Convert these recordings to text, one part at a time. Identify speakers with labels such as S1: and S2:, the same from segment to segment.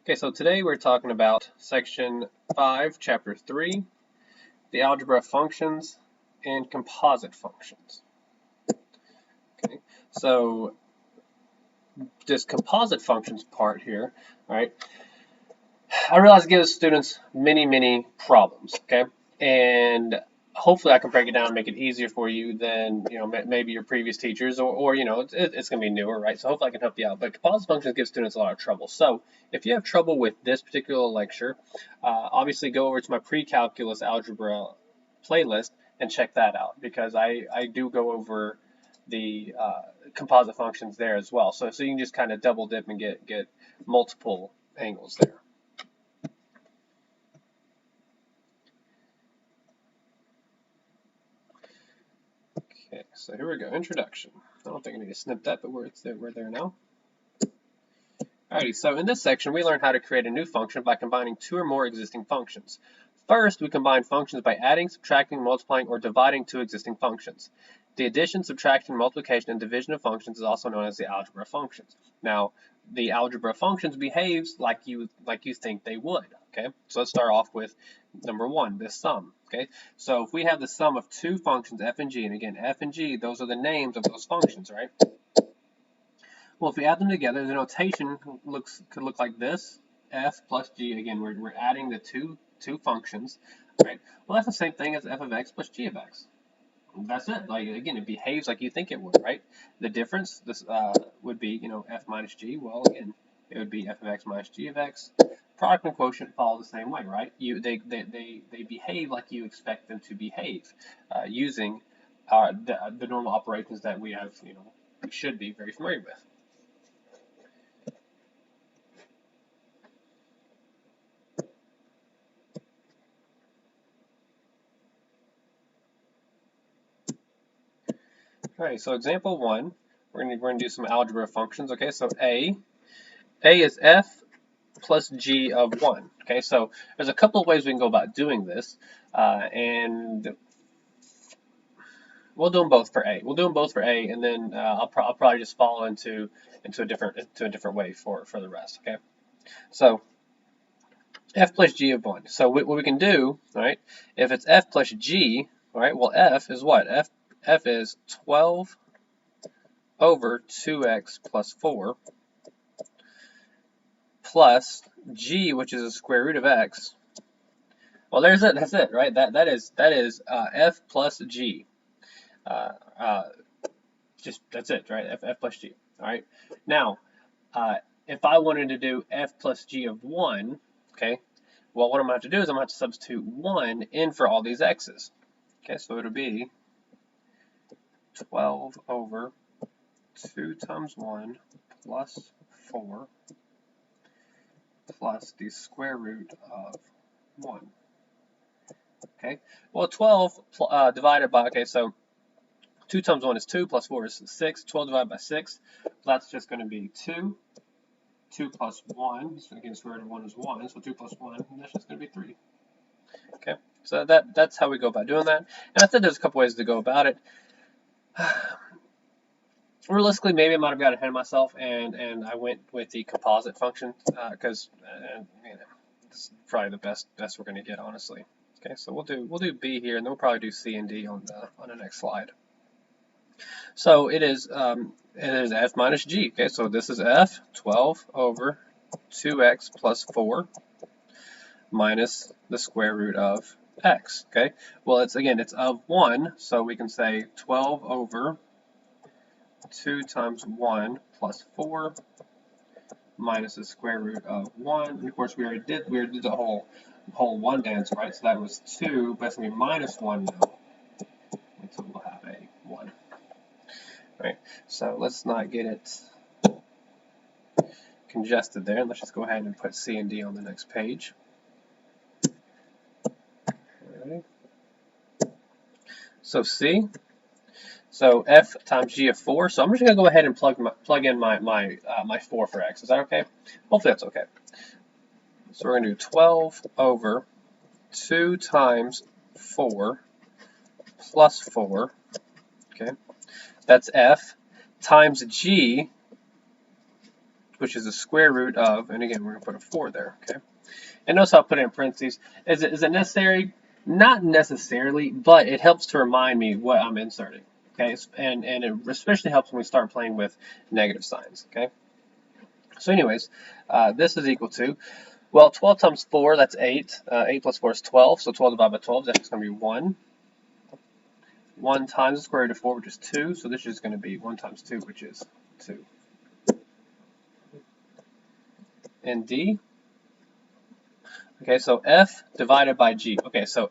S1: Okay, so today we're talking about section 5, chapter 3, the algebra functions and composite functions. Okay, so this composite functions part here, right, I realize it gives students many problems, okay, and hopefully I can break it down and make it easier for you than, maybe your previous teachers or it's going to be newer, right? So hopefully I can help you out. But composite functions give students a lot of trouble. So if you have trouble with this particular lecture, obviously go over to my pre-calculus algebra playlist and check that out, because I do go over the composite functions there as well. So you can just kind of double dip and get multiple angles there. Okay, so here we go. Introduction. I don't think I need to snip that, but we're there now. Alrighty, so in this section, we learn how to create a new function by combining two or more existing functions. First, we combine functions by adding, subtracting, multiplying, or dividing two existing functions. The addition, subtraction, multiplication, and division of functions is also known as the algebra functions. Now, the algebra functions behaves like you think they would. Okay, so let's start off with number one, this sum. Okay, so if we have the sum of two functions, f and g, and again, f and g, those are the names of those functions, right? Well, if we add them together, the notation could look like this: f plus g. Again, we're adding the two functions, right? Well, that's the same thing as f of x plus g of x. That's it. Like, again, it behaves like you think it would, right? The difference would be, f minus g. Well, again, it would be f of x minus g of x. Product and quotient follow the same way, right? They behave like you expect them to behave, using the normal operations that we have, we should be very familiar with. Alright, so example 1, we're going to do some algebra functions. Okay, so A is f plus g of 1. Okay, so there's a couple of ways we can go about doing this, and we'll do them both for A. We'll do them both for A, and then I'll probably just follow into a different way for the rest. Okay, so f plus g of 1. So what we can do, right? If it's f plus g, right? Well, f is what? F is 12 over 2x plus 4 plus g, which is the square root of x. Well, there's it. That's it, right? That is f plus g. Just that's it, right? F plus g. All right. Now, if I wanted to do f plus g of 1, okay. Well, what I'm going to have to do is I'm going to have to substitute 1 in for all these x's. Okay, so it'll be 12 over 2 times 1 plus 4 plus the square root of 1. Okay, well, 12 divided by, okay, so 2 times 1 is 2, plus 4 is 6. 12 divided by 6, that's just going to be 2. 2 plus 1, so again, square root of 1 is 1, so 2 plus 1, and that's just going to be 3. Okay, so that's how we go about doing that. And I said there's a couple ways to go about it. Realistically, maybe I might have got ahead of myself, and I went with the composite function, because this is probably the best we're going to get, honestly. Okay, so we'll do B here, and then we'll probably do C and D on the next slide. So it is f minus g. Okay, so this is f 12 over 2x plus 4 minus the square root of x. Okay, well, it's of 1, so we can say 12 over 2 times 1 plus 4 minus the square root of 1. And of course, we already did the whole 1 dance, right? So that was 2, but it's going to be minus 1 now. And so we'll have a 1. Right, so let's not get it congested there. Let's just go ahead and put C and D on the next page. Alright. So C, so f times g of 4. So I'm just going to go ahead and plug in my 4 for x. Is that okay? Hopefully that's okay. So we're going to do 12 over 2 times 4 plus 4. Okay. That's f times g. which is the square root of, and again, we're going to put a 4 there, okay? And notice how I put it in parentheses. Is it necessary? Not necessarily, but it helps to remind me what I'm inserting, okay? And it especially helps when we start playing with negative signs, okay? So anyways, this is equal to, well, 12 times 4, that's 8. 8 plus 4 is 12, so 12 divided by 12, that's going to be 1. 1 times the square root of 4, which is 2, so this is going to be 1 times 2, which is 2. And D, okay, so F divided by G. Okay, so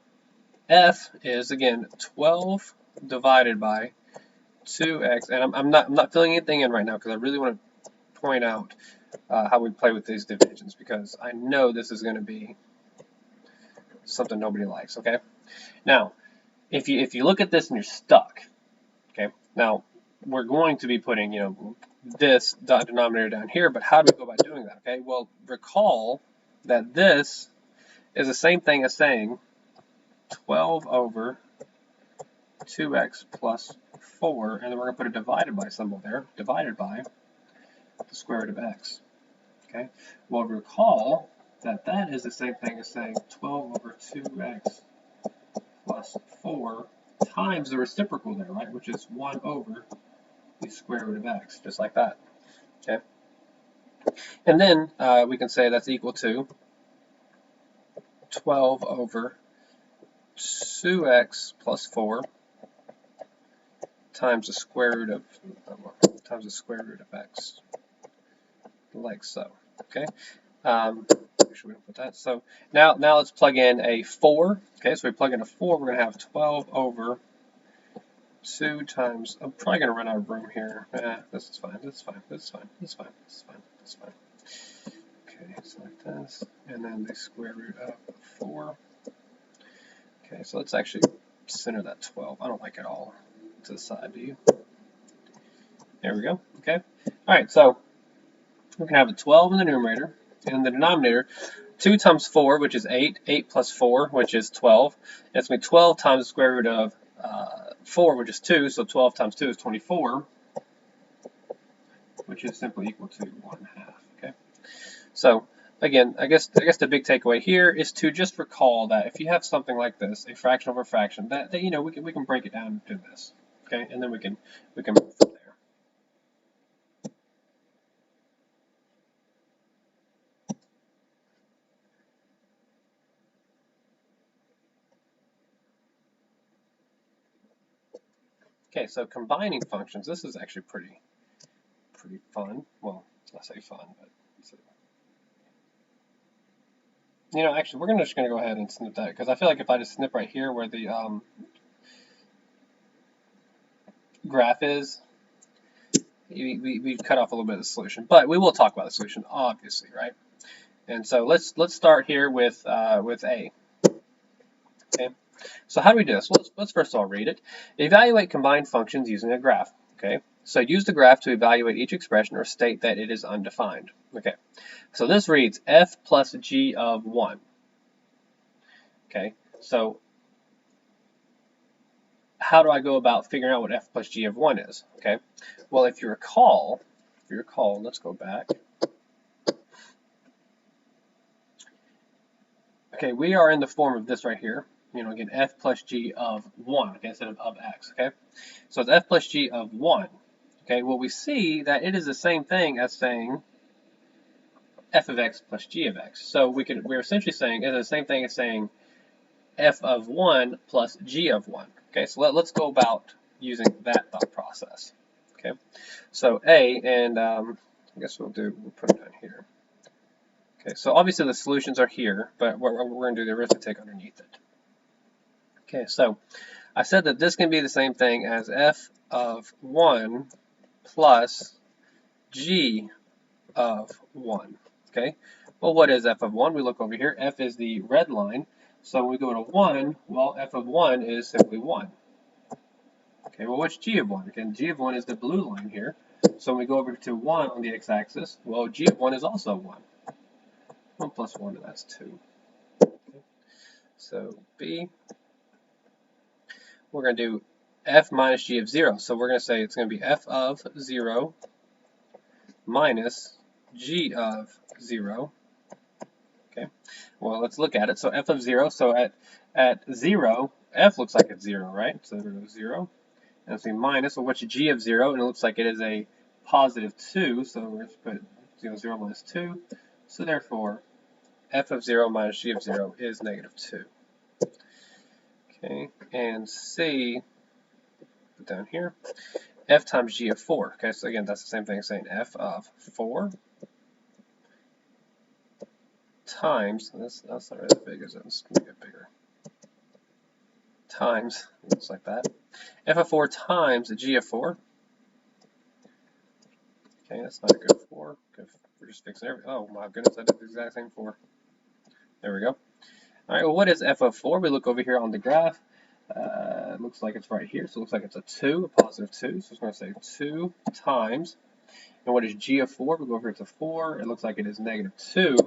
S1: F is, again, 12 divided by 2x, and I'm not filling anything in right now because I really want to point out how we play with these divisions, because I know this is going to be something nobody likes, okay? Now, if you look at this and you're stuck, okay, now we're going to be putting, you know, this denominator down here, but how do we go about doing that, okay? Well, recall that this is the same thing as saying 12 over 2x plus 4, and then we're going to put a divided by symbol there, divided by the square root of x, okay? Well, recall that that is the same thing as saying 12 over 2x plus 4 times the reciprocal there, right, which is 1 over the square root of x, just like that, okay? And then we can say that's equal to 12 over 2x plus 4 times the square root of x, like so, okay? Make sure we don't put that. So now let's plug in a 4. Okay, so we plug in a 4, we're going to have 12 over 2 times, I'm probably going to run out of room here. This is fine, this is fine, this is fine, this is fine, this is fine, this is fine. Okay, so like this, and then the square root of 4. Okay, so let's actually center that 12. I don't like it all to the side, do you? There we go, okay. Alright, so we can have a 12 in the numerator, and in the denominator, 2 times 4, which is 8, 8 plus 4, which is 12. It's going to be 12 times the square root of 4, which is 2, so 12 times 2 is 24, which is simply equal to 1/2, okay? So, again, I guess the big takeaway here is to just recall that if you have something like this, a fraction over a fraction, that you know, we can break it down to this, okay? And then we can move from there. Okay, so combining functions, this is actually pretty fun. Well, I say fun, but you know, actually, we're just going to go ahead and snip that, because I feel like if I just snip right here where the graph is, we cut off a little bit of the solution. But we will talk about the solution, obviously, right? And so let's start here with A. Okay. So how do we do this? Well, let's first of all read it. Evaluate combined functions using a graph. Okay. So use the graph to evaluate each expression or state that it is undefined. Okay. So this reads f plus g of 1. Okay. So how do I go about figuring out what f plus g of 1 is? Okay. Well, if you recall, let's go back. Okay, we are in the form of this right here. You know, again, f plus g of 1, okay, instead of x, okay? So it's f plus g of 1. Okay, well, we see that it is the same thing as saying f of x plus g of x. So we're essentially saying it's the same thing as saying f of 1 plus g of 1. Okay, so let's go about using that thought process. Okay, so A, and I guess we'll put it down here. Okay, so obviously the solutions are here, but we're going to do the arithmetic underneath it. Okay, so I said that this can be the same thing as f of 1 plus g of 1. Okay, well, what is f of 1? We look over here. F is the red line. So when we go to 1, well, f of 1 is simply 1. Okay, well, what's g of 1? Again, g of 1 is the blue line here. So when we go over to 1 on the x-axis, well, g of 1 is also 1. 1 plus 1, and that's 2. Okay. So B, we're going to do f minus g of 0. So we're going to say it's going to be f of 0 minus g of 0. Okay, well, let's look at it. So f of 0, so at 0, f looks like it's 0, right? So there goes 0. And let's say minus, well, what's g of 0? And it looks like it is a positive 2, so we're going to put 0, 0 minus 2. So therefore, f of 0 minus g of 0 is negative 2. Okay, and c, put down here, f times g of 4. Okay, so again, that's the same thing as saying f of 4 times, that's not really that big, is it? Let's make it bigger. Times, looks like that. F of 4 times g of 4. Okay, that's not a good 4. Good. We're just fixing everything. Oh my goodness, I did the exact same 4. There we go. All right, well, what is f of 4? We look over here on the graph. It looks like it's right here, so it looks like it's a 2, a positive 2. So it's going to say 2 times. And what is g of 4? We go over here to 4. It looks like it is negative 2.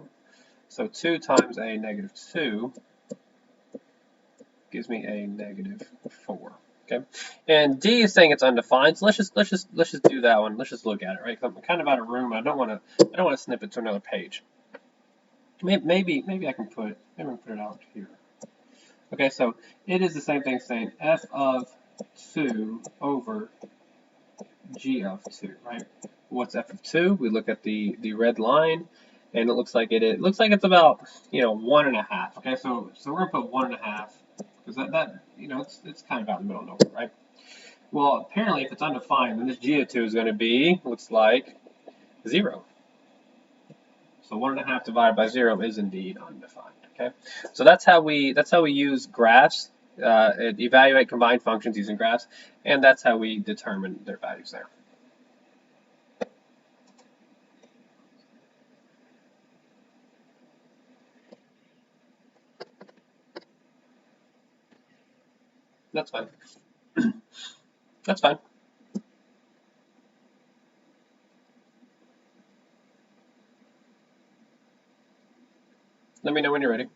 S1: So 2 times a negative 2 gives me a negative 4. Okay, and D is saying it's undefined. So let's just do that one. Let's just look at it, right? Because I'm kind of out of room. I don't want to snip it to another page. Maybe I can put it out here. Okay, so it is the same thing saying f of 2 over g of 2, right? What's f of 2? We look at the red line, and it looks like it's about 1.5. Okay, so we're gonna put 1.5 because that it's kind of out in the middle of nowhere, right? Well, apparently if it's undefined, then this g of 2 is going to be looks like 0. So 1.5 divided by 0 is indeed undefined. Okay, so that's how we use graphs, evaluate combined functions using graphs, and that's how we determine their values there. That's fine. That's fine. Let me know when you're ready.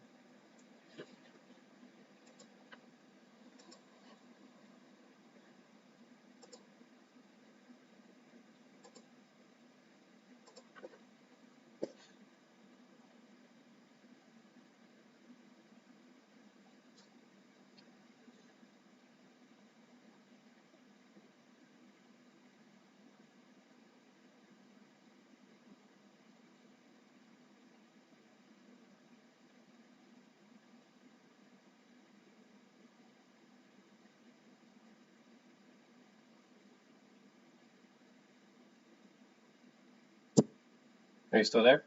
S1: Are you still there?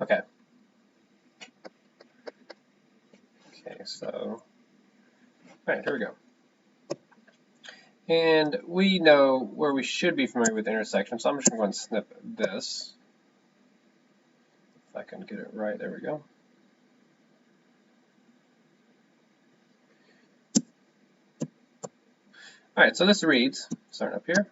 S1: Okay. Okay, so, all right, here we go. And we know where we should be familiar with intersections, so I'm just going to go and snip this. If I can get it right, there we go. All right, so this reads, starting up here,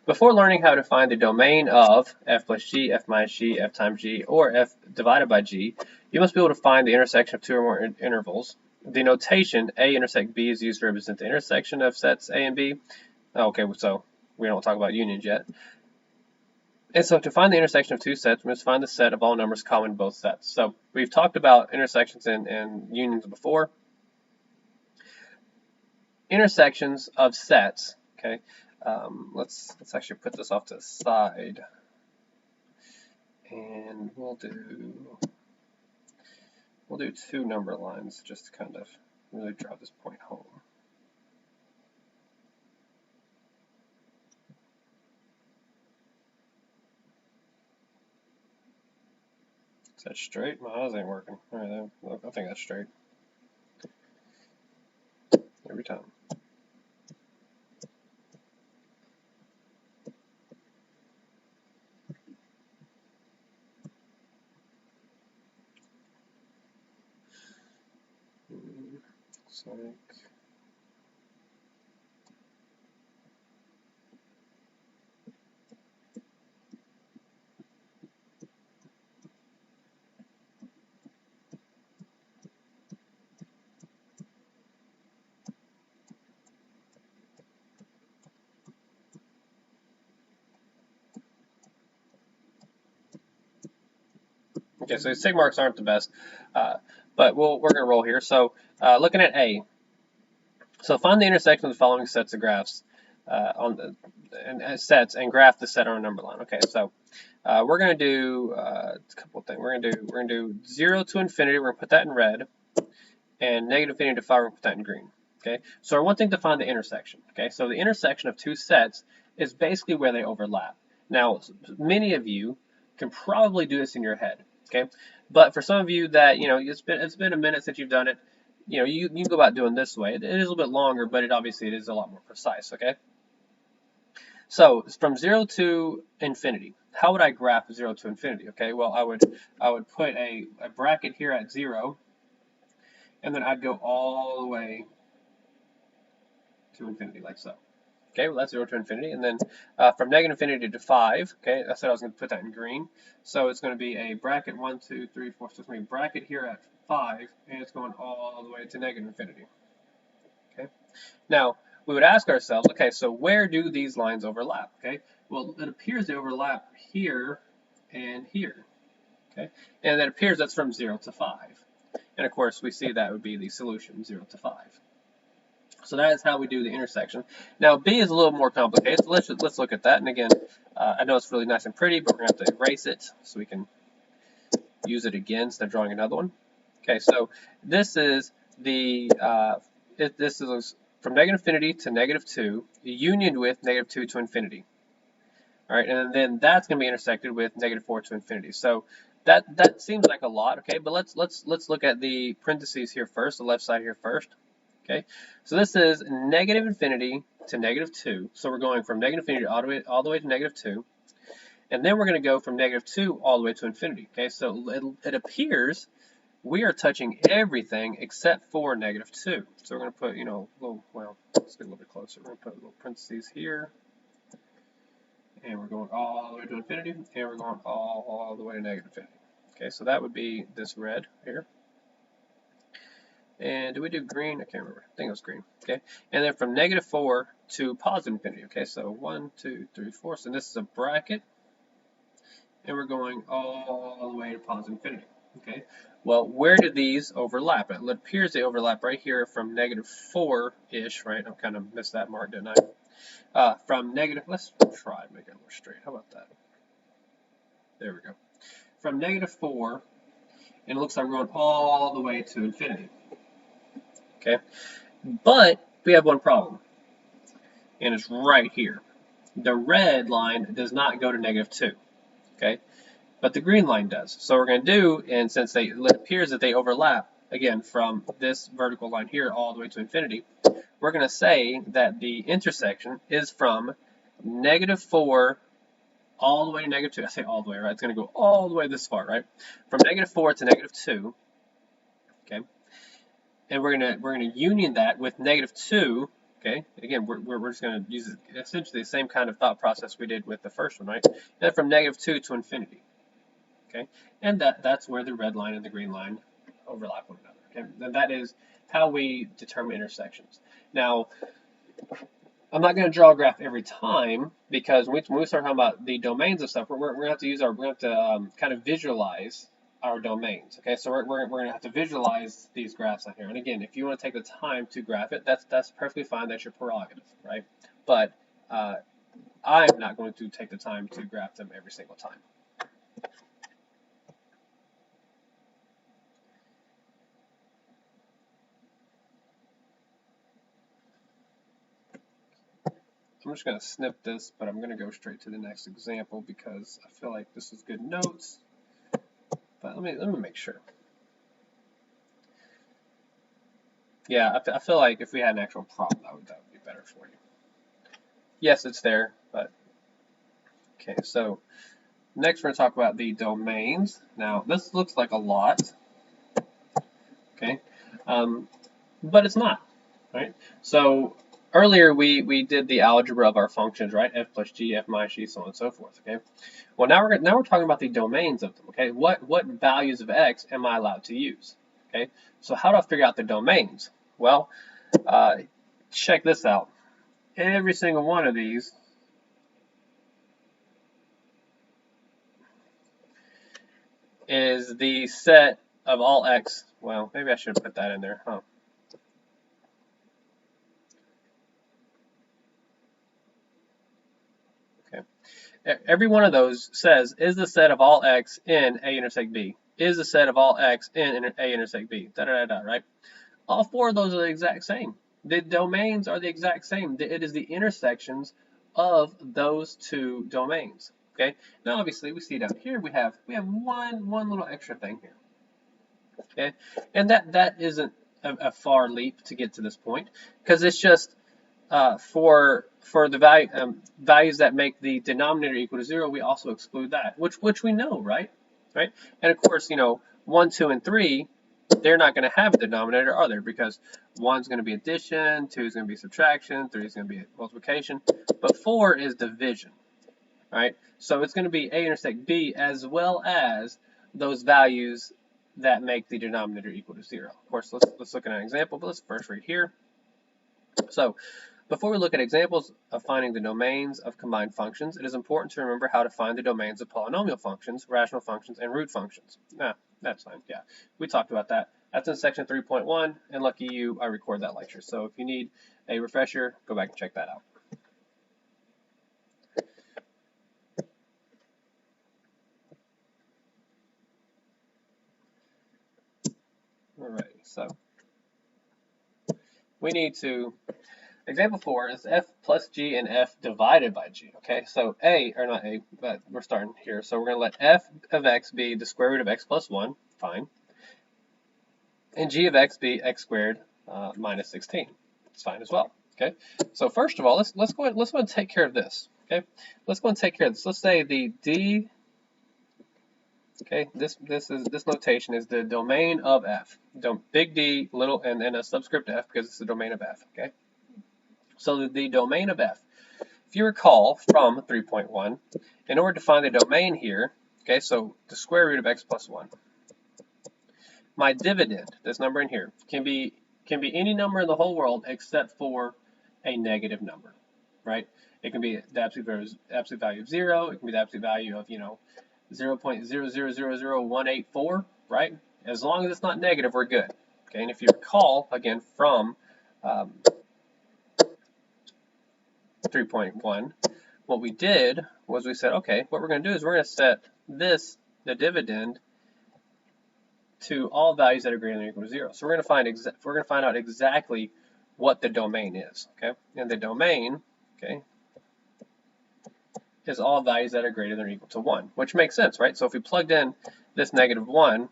S1: before learning how to find the domain of f plus g, f minus g, f times g, or f divided by g, you must be able to find the intersection of two or more intervals. The notation A intersect B is used to represent the intersection of sets A and B. Okay, so we don't talk about unions yet. And so to find the intersection of two sets, we must find the set of all numbers common to both sets. So we've talked about intersections and unions before. Intersections of sets, okay, let's actually put this off to the side, and we'll do 2 number lines just to kind of really drive this point home. Is that straight? My eyes ain't working. All right, I think that's straight every time. Looks like Okay, so these tick marks aren't the best, but we're going to roll here. So looking at A, so find the intersection of the following sets of graphs sets and graph the set on a number line. Okay, so we're going to do a couple of things. We're going to do 0 to infinity. We're going to put that in red, and negative infinity to 5. We're going to put that in green. Okay, so we're wanting to find the intersection. Okay, so the intersection of two sets is basically where they overlap. Now, many of you can probably do this in your head. Okay, but for some of you that it's been a minute since you've done it, you can go about doing this way. It is a little bit longer, but it is a lot more precise. Okay, so from 0 to infinity, how would I graph 0 to infinity? Okay, well I would put a bracket here at 0, and then I'd go all the way to infinity like so. Okay, well that's 0 to infinity, and then from negative infinity to 5, okay, I said I was going to put that in green, so it's going to be a bracket 1, 2, 3, 4, so it's going to be a bracket here at 5, and it's going all the way to negative infinity. Okay, now we would ask ourselves, okay, so where do these lines overlap? Okay, well it appears they overlap here and here. Okay, and it appears that's from 0 to 5, and of course we see that would be the solution, 0 to 5. So that is how we do the intersection. Now B is a little more complicated, so let's look at that. And again, I know it's really nice and pretty, but we're going to have to erase it so we can use it again instead of drawing another one. Okay, so this is this is from negative infinity to negative 2, union with negative 2 to infinity. All right, and then that's going to be intersected with negative 4 to infinity. So that seems like a lot, okay? But let's look at the parentheses here first, the left side here first. Okay, so this is negative infinity to negative 2. So we're going from negative infinity all the way to negative 2. And then we're going to go from negative 2 all the way to infinity. Okay, so it appears we are touching everything except for negative 2. So we're going to put, let's get a little bit closer. We're going to put little parentheses here. And we're going all the way to infinity. And we're going all the way to negative infinity. Okay, so that would be this red here. And do we do green? I can't remember. I think it was green. Okay. And then from negative 4 to positive infinity. Okay, so 1, 2, 3, 4. So this is a bracket. And we're going all the way to positive infinity. Okay. Well, where do these overlap? It appears they overlap right here from negative 4-ish, right? I kind of missed that mark, didn't I? From negative, let's try to make it more straight. How about that? There we go. From negative 4, and it looks like we're going all the way to infinity. Okay, but we have one problem, and it's right here. The red line does not go to negative 2, okay, but the green line does. So what we're going to do, and since it appears that they overlap, again, from this vertical line here all the way to infinity, we're going to say that the intersection is from negative 4 all the way to negative 2. I say all the way, right? It's going to go all the way this far, right? From negative 4 to negative 2, okay? And we're gonna union that with negative 2, okay? Again, we're just gonna use essentially the same kind of thought process we did with the first one, right? And then from negative 2 to infinity, okay? And that's where the red line and the green line overlap one another, okay? And that is how we determine intersections. Now, I'm not going to draw a graph every time because when we start talking about the domains of stuff, we're going to have to kind of visualize our domains. Okay, so we're going to have to visualize these graphs on here. And again, if you want to take the time to graph it, that's perfectly fine. That's your prerogative, right? But I'm not going to take the time to graph them every single time. I'm just going to snip this, but I'm going to go straight to the next example because I feel like this is good notes. But let me make sure. Yeah, I feel like if we had an actual problem, that would be better for you. Yes, it's there, but okay. So next, we're going to talk about the domains. Now, this looks like a lot, okay, but it's not, right? So earlier we did the algebra of our functions, right? F plus g, f minus g, so on and so forth. Okay. Well, now we're talking about the domains of them. Okay. What values of x am I allowed to use? Okay. So how do I figure out the domains? Well, check this out. Every single one of these is the set of all x. Well, maybe I should put that in there, huh? Okay. Every one of those says, is the set of all x in A intersect B? Is the set of all x in A intersect B? Da da da da, right? All four of those are the exact same. The domains are the exact same. It is the intersections of those two domains. Okay. Now, obviously, we see down here we have one little extra thing here. Okay, and that isn't a far leap to get to this point, because it's just for the values that make the denominator equal to 0, we also exclude that, which we know, right? Right? And of course, 1, 2, and 3, they're not going to have a denominator, are they? Because 1's going to be addition, 2 is going to be subtraction, 3 is going to be multiplication, but 4 is division, right? So it's going to be A intersect B as well as those values that make the denominator equal to 0. Of course, let's look at an example, but let's first read here. So, before we look at examples of finding the domains of combined functions, it is important to remember how to find the domains of polynomial functions, rational functions, and root functions. That's fine, yeah. We talked about that. That's in section 3.1, and lucky you, I record that lecture. So if you need a refresher, go back and check that out. Alrighty, so we need to, example 4 is f plus g and f divided by g, okay? So not a, but we're starting here. So we're going to let f of x be the square root of x plus 1, fine. And g of x be x squared minus 16. It's fine as well, okay? So first of all, let's go ahead and take care of this, okay? Let's go and take care of this. Let's say the d, okay, this notation is the domain of f. Big D, little, and then a subscript f because it's the domain of f, okay? So the domain of f. If you recall from 3.1, in order to find the domain here, okay, so the square root of x plus 1. My dividend, this number in here, can be any number in the whole world except for a negative number, right? It can be the absolute value of 0. It can be the absolute value of, 0.0000184, right? As long as it's not negative, we're good. Okay, and if you recall, again, from 3.1, what we did was we said, okay, what we're going to do is we're going to set the dividend, to all values that are greater than or equal to 0. So we're going to find out exactly what the domain is, okay? And the domain, okay, is all values that are greater than or equal to 1, which makes sense, right? So if we plugged in this negative 1,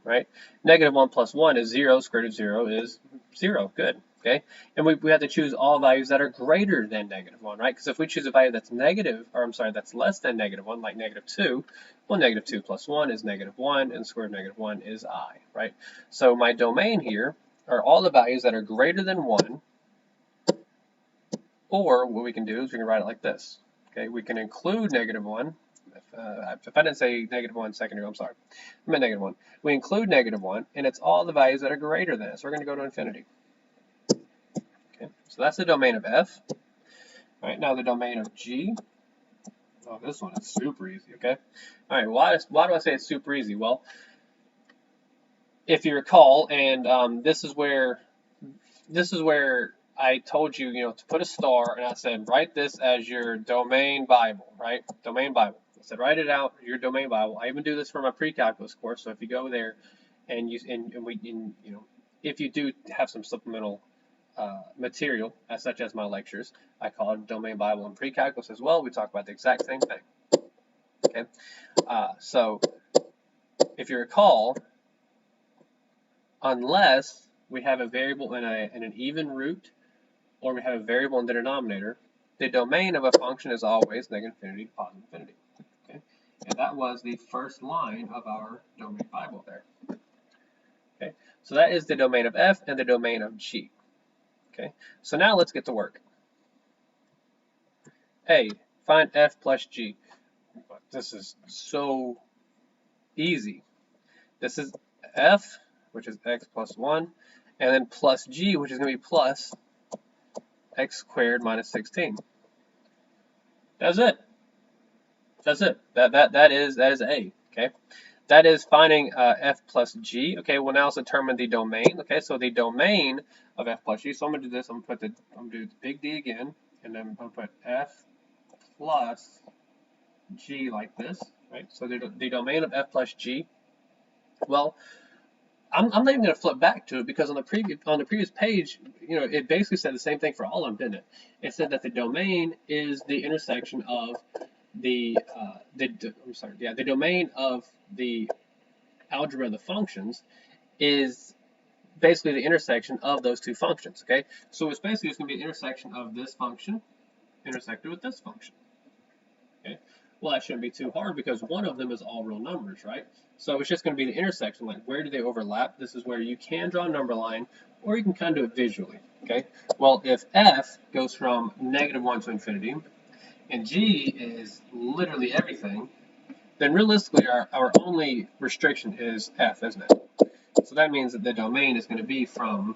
S1: right, negative 1 plus 1 is 0, square root of 0 is 0, good, okay? And we have to choose all values that are greater than negative 1, right? Because if we choose a value that's that's less than negative 1, like negative 2, well, negative 2 plus 1 is negative 1, and square root of negative 1 is I, right? So my domain here are all the values that are greater than 1, or what we can do is we can write it like this, okay? We can include negative 1. If I didn't say negative 1 a second ago, I'm sorry. I meant negative 1. We include negative 1, and it's all the values that are greater than it. So we're going to go to infinity. Okay, so that's the domain of f. All right, now the domain of g. Oh, this one is super easy, okay? All right, why do I say it's super easy? Well, if you recall, and this is where I told you, to put a star, and I said, write this as your domain Bible, right? Domain Bible. I said, write it out, your domain Bible. I even do this for my pre-calculus course, so if you go there and if you do have some supplemental material, such as my lectures, I call it domain Bible and pre-calculus as well. We talk about the exact same thing. Okay, so if you recall, unless we have a variable in an even root, or we have a variable in the denominator, the domain of a function is always negative infinity to positive infinity. Okay, and that was the first line of our domain Bible there. Okay, so that is the domain of f and the domain of g. Okay, so now let's get to work. A, find f plus g. This is so easy. This is f, which is x plus 1, and then plus g, which is going to be plus x squared minus 16. That's it. That's it. That is A. Okay. that is finding f plus g. Okay, we'll now determine the domain. Okay, so the domain of f plus g. So I'm gonna do this. I'm gonna do the big D again, and then I'm gonna put f plus g like this, right? So the domain of f plus g. Well, I'm not even going to flip back to it because on the previous page, you know, it basically said the same thing for all of them, didn't it? It said that the domain is the intersection of the domain of the algebra of the functions is basically the intersection of those two functions. Okay, so it's basically going to be the intersection of this function intersected with this function. Okay. Well, that shouldn't be too hard because one of them is all real numbers, right? So it's just going to be the intersection, like where do they overlap? This is where you can draw a number line, or you can kind of do it visually, okay? Well, if f goes from -1 to infinity, and g is literally everything, then realistically our only restriction is f, isn't it? So that means that the domain is going to be from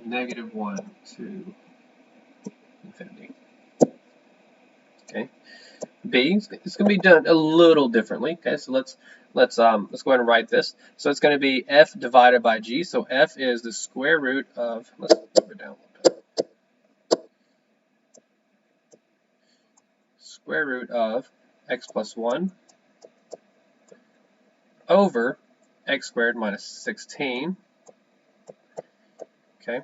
S1: -1 to infinity, okay? B, it's going to be done a little differently. Okay, so let's go ahead and write this. So it's going to be f divided by g. So f is the square root of, let's move it down a little bit. Square root of x plus 1 over x squared minus 16. Okay.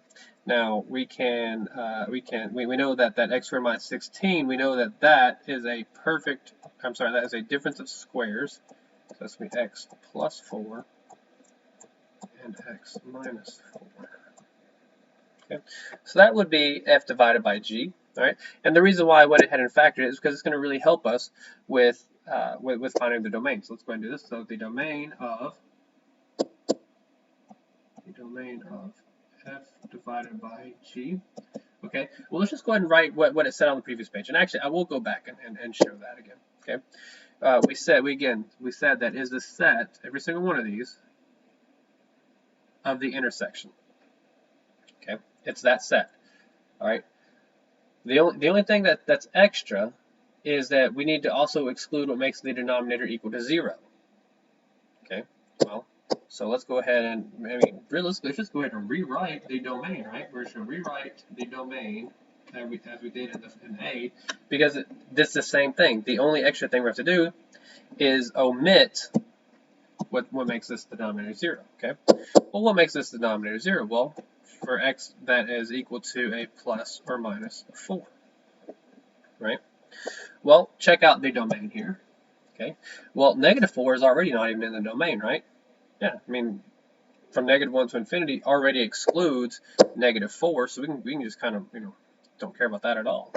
S1: Now we know that x squared minus 16, we know that is a perfect, that is a difference of squares. So that's going to be x plus 4 and x minus 4. Okay. So that would be f divided by g. All right. And the reason why I went ahead and factored it is because it's going to really help us with finding the domain. So let's go ahead and do this. So the domain of f divided by g. Okay, well, let's just go ahead and write what it said on the previous page. And actually, I will go back and show that again. Okay, we said that is the set, every single one of these, of the intersection. Okay, it's that set. All right. The only thing that's extra is that we need to also exclude what makes the denominator equal to 0. Okay, well. So let's go ahead and, realistically, let's just go ahead and rewrite the domain, right? We're just going to rewrite the domain as we did in A, because this is the same thing. The only extra thing we have to do is omit what makes this denominator 0, okay? Well, what makes this denominator 0? Well, for x that is equal to a plus or minus 4, right? Well, check out the domain here, okay? Well, -4 is already not even in the domain, right? Yeah, from -1 to infinity already excludes -4, so we can just kind of, don't care about that at all.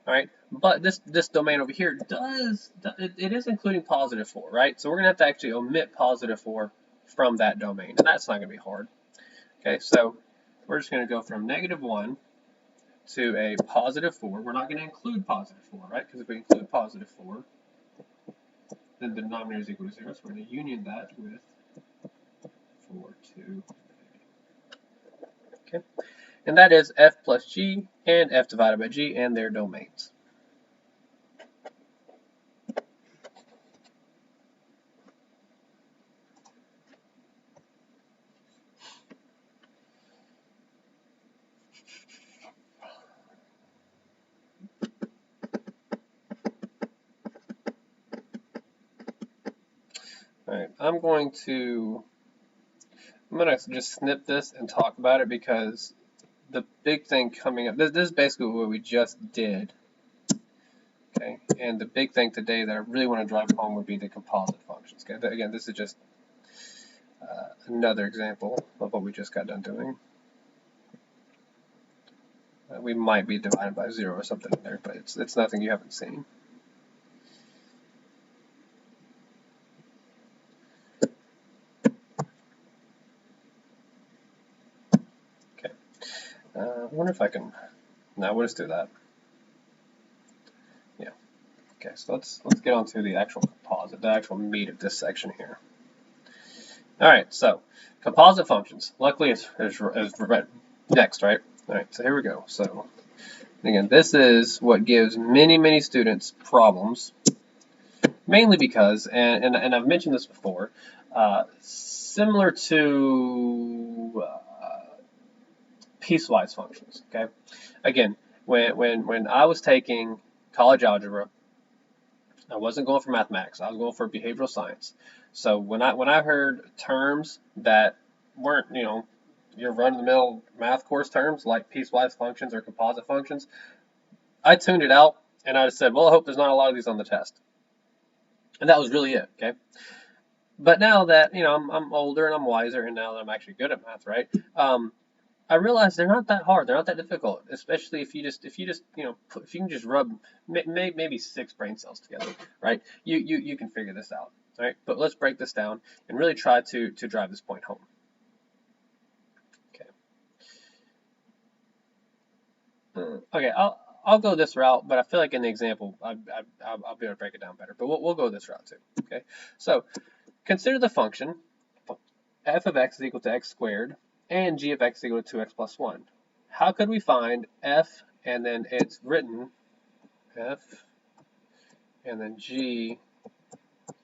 S1: All right, but this domain over here it is including +4, right? So we're gonna have to actually omit +4 from that domain, and that's not gonna be hard. Okay, so we're just gonna go from -1 to a +4. We're not gonna include +4, right? Because if we include +4, then the denominator is equal to 0. So we're going to union that with 4 to A. Okay, and that is f plus g and f divided by g and their domains. All right, I'm going to just snip this and talk about it because the big thing coming up, this is basically what we just did. Okay, and the big thing today that I really want to drive home would be the composite functions. Okay, again, this is just another example of what we just got done doing. We might be divided by 0 or something in there, but it's nothing you haven't seen. I wonder if I can. No, we'll just do that. Yeah. Okay, so let's get on to the actual composite, the actual meat of this section here. All right, so composite functions. Luckily, it's next, right? All right, so here we go. So again, this is what gives many students problems Mainly because, and I've mentioned this before, similar to piecewise functions. Okay, again, when I was taking college algebra, I wasn't going for mathematics. I was going for behavioral science. So when I heard terms that weren't, your run-of-the-mill math course terms like piecewise functions or composite functions, I tuned it out and I just said, well, I hope there's not a lot of these on the test. And that was really it. Okay. But now that I'm older and I'm wiser, and now that I'm actually good at math, right? I realize they're not that hard. They're not that difficult, especially if you can just rub maybe 6 brain cells together, right? You can figure this out, right? But let's break this down and really try to drive this point home. Okay. Okay. I'll go this route, but I feel like in the example I'll be able to break it down better. But we'll go this route too. Okay. So consider the function f of x is equal to x squared and g of x is equal to 2x plus 1. How could we find f, and then it's written f and then g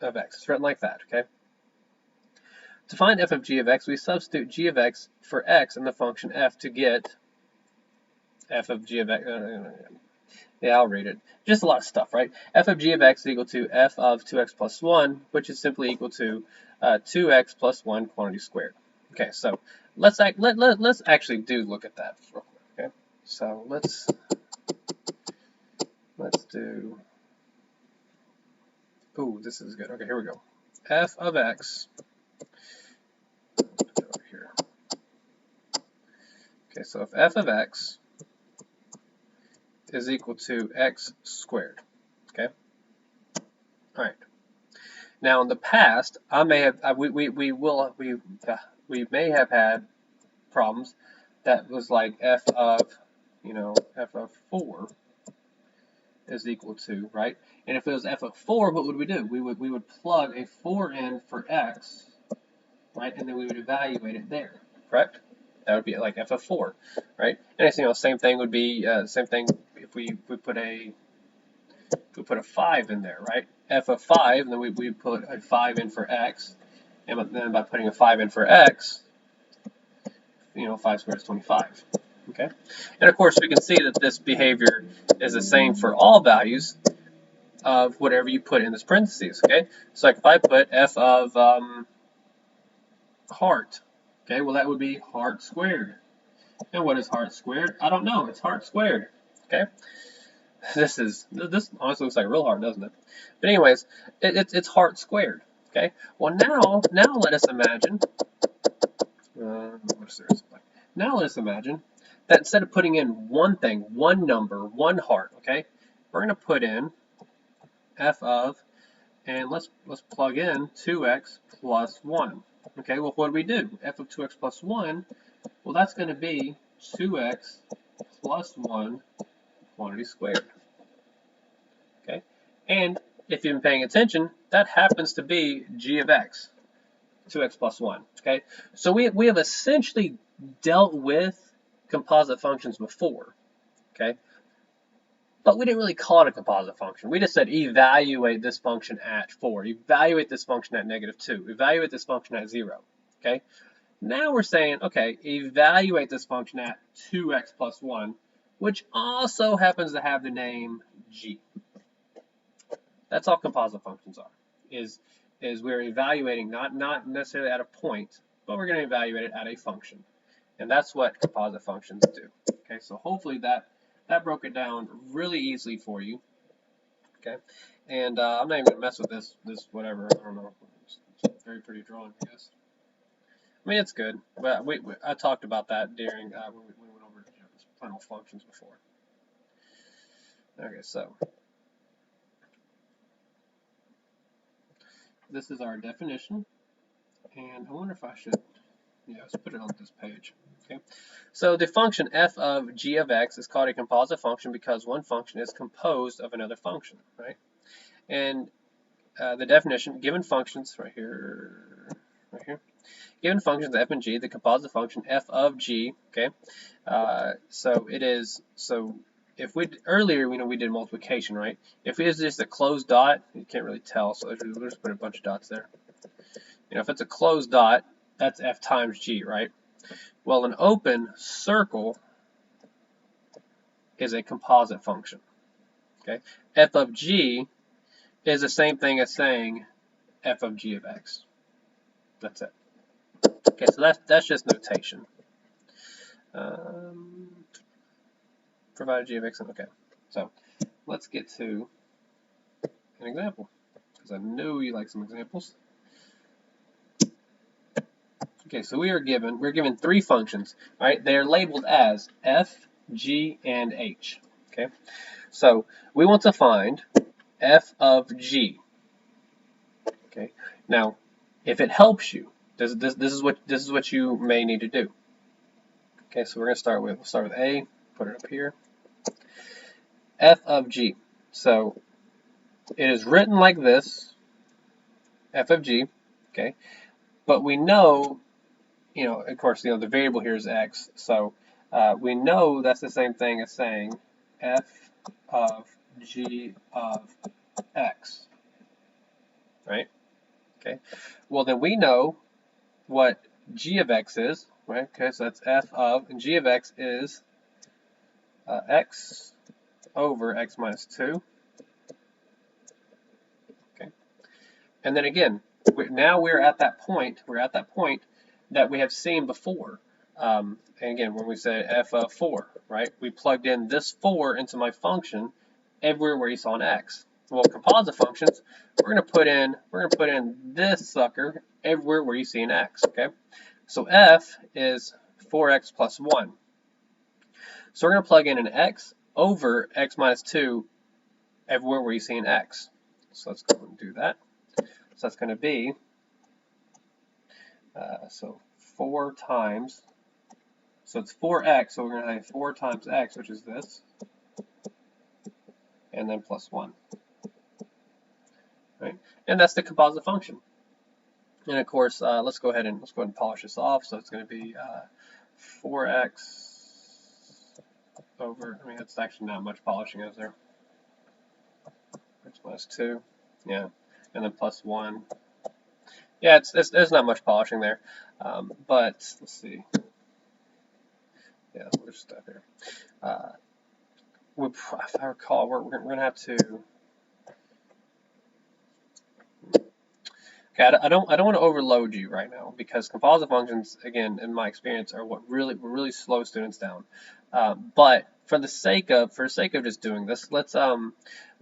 S1: of x. It's written like that, okay? To find f of g of x, we substitute g of x for x in the function f to get f of g of x. Yeah, I'll read it. Just a lot of stuff, right? F of g of x is equal to f of 2x plus 1, which is simply equal to 2x plus 1 quantity squared. Okay, so let's actually look at that real quick. Okay, so let's do. Ooh, this is good. Okay, here we go. F of x. Put it over here. Okay, so if f of x is equal to x squared. Okay. All right. Now in the past, I may have we may have had problems that was like f of 4 is equal to, right? And if it was f of 4, what would we do? We would plug a 4 in for x, right? And then we would evaluate it there, correct? That would be like f of 4, right? And same thing would be same thing if we put a 5 in there, right? F of 5, and then we put a 5 in for x, and then by putting a 5 in for x, 5 squared is 25. Okay, and of course we can see that this behavior is the same for all values of whatever you put in this parentheses. Okay, so like if I put f of heart, okay, well that would be heart squared. And what is heart squared? I don't know. It's heart squared. Okay. This honestly looks like real hard, doesn't it? But anyways, it's heart squared. Okay. Well now let us imagine. Now let us imagine that instead of putting in one thing, one number, one heart, okay, we're going to put in f of, and let's plug in 2x plus 1. Okay. Well, what do we do? F of 2x plus 1. Well, that's going to be 2x plus 1 quantity squared. Okay, and if you've been paying attention, that happens to be g of x, 2x plus 1. Okay, so we have essentially dealt with composite functions before. Okay, but we didn't really call it a composite function. We just said evaluate this function at 4, evaluate this function at -2, evaluate this function at 0. Okay. Now we're saying, okay, evaluate this function at 2x plus 1, which also happens to have the name g. That's all composite functions are, is we're evaluating not necessarily at a point, but we're going to evaluate it at a function. And that's what composite functions do. Okay, so hopefully that broke it down really easily for you. Okay, and I'm not even going to mess with this whatever, I don't know. It's very pretty drawing, I guess. I mean, it's good, but I talked about that during when we went over final functions before. Okay, so this is our definition, and I wonder if I should, let's put it on this page. Okay, so the function f of g of x is called a composite function because one function is composed of another function, right? And the definition, given functions right here. Given functions f and g, the composite function f of g, okay, so if we earlier, we did multiplication, right? If it is just a closed dot, you can't really tell, so we'll just put a bunch of dots there. If it's a closed dot, that's f times g, right? Well, an open circle is a composite function. Okay, f of g is the same thing as saying f of g of x. That's it. Okay, so that's just notation. Provided g of x. Okay, so let's get to an example because I know you like some examples. Okay, so we're given three functions. All right, they are labeled as f, g, and h. Okay, so we want to find f of g. Okay, now if it helps you, this is what you may need to do. Okay, so we're gonna we'll start with a, put it up here. F of g. So it is written like this, f of g. Okay, but we know, of course, the variable here is x. So we know that's the same thing as saying f of g of x. Right? Okay. Well, then we know what g of x is, right? Okay, so that's f of, and g of x is x over x minus 2. Okay. And then again, now we're at that point that we have seen before. And again, when we say f of 4, right? We plugged in this 4 into my function everywhere where you saw an x. Well, composite functions, we're gonna put in this sucker everywhere where you see an x. Okay, so f is 4x plus 1. So we're gonna plug in an x over x minus 2 everywhere where you see an x. So let's go and do that. So that's gonna be so 4 times. So it's 4x. So we're gonna have 4 times x, which is this, and then plus 1. Right? And that's the composite function. And of course, let's go ahead and polish this off. So it's going to be 4x over. I mean, that's actually not much polishing, is there? X minus 2, yeah, and then plus 1. Yeah, there's not much polishing there, but let's see. Yeah, we'll just stop here. If I recall, we're going to have to. Okay, I don't want to overload you right now because composite functions, again, in my experience, are what really slow students down. But for the sake of just doing this, let's go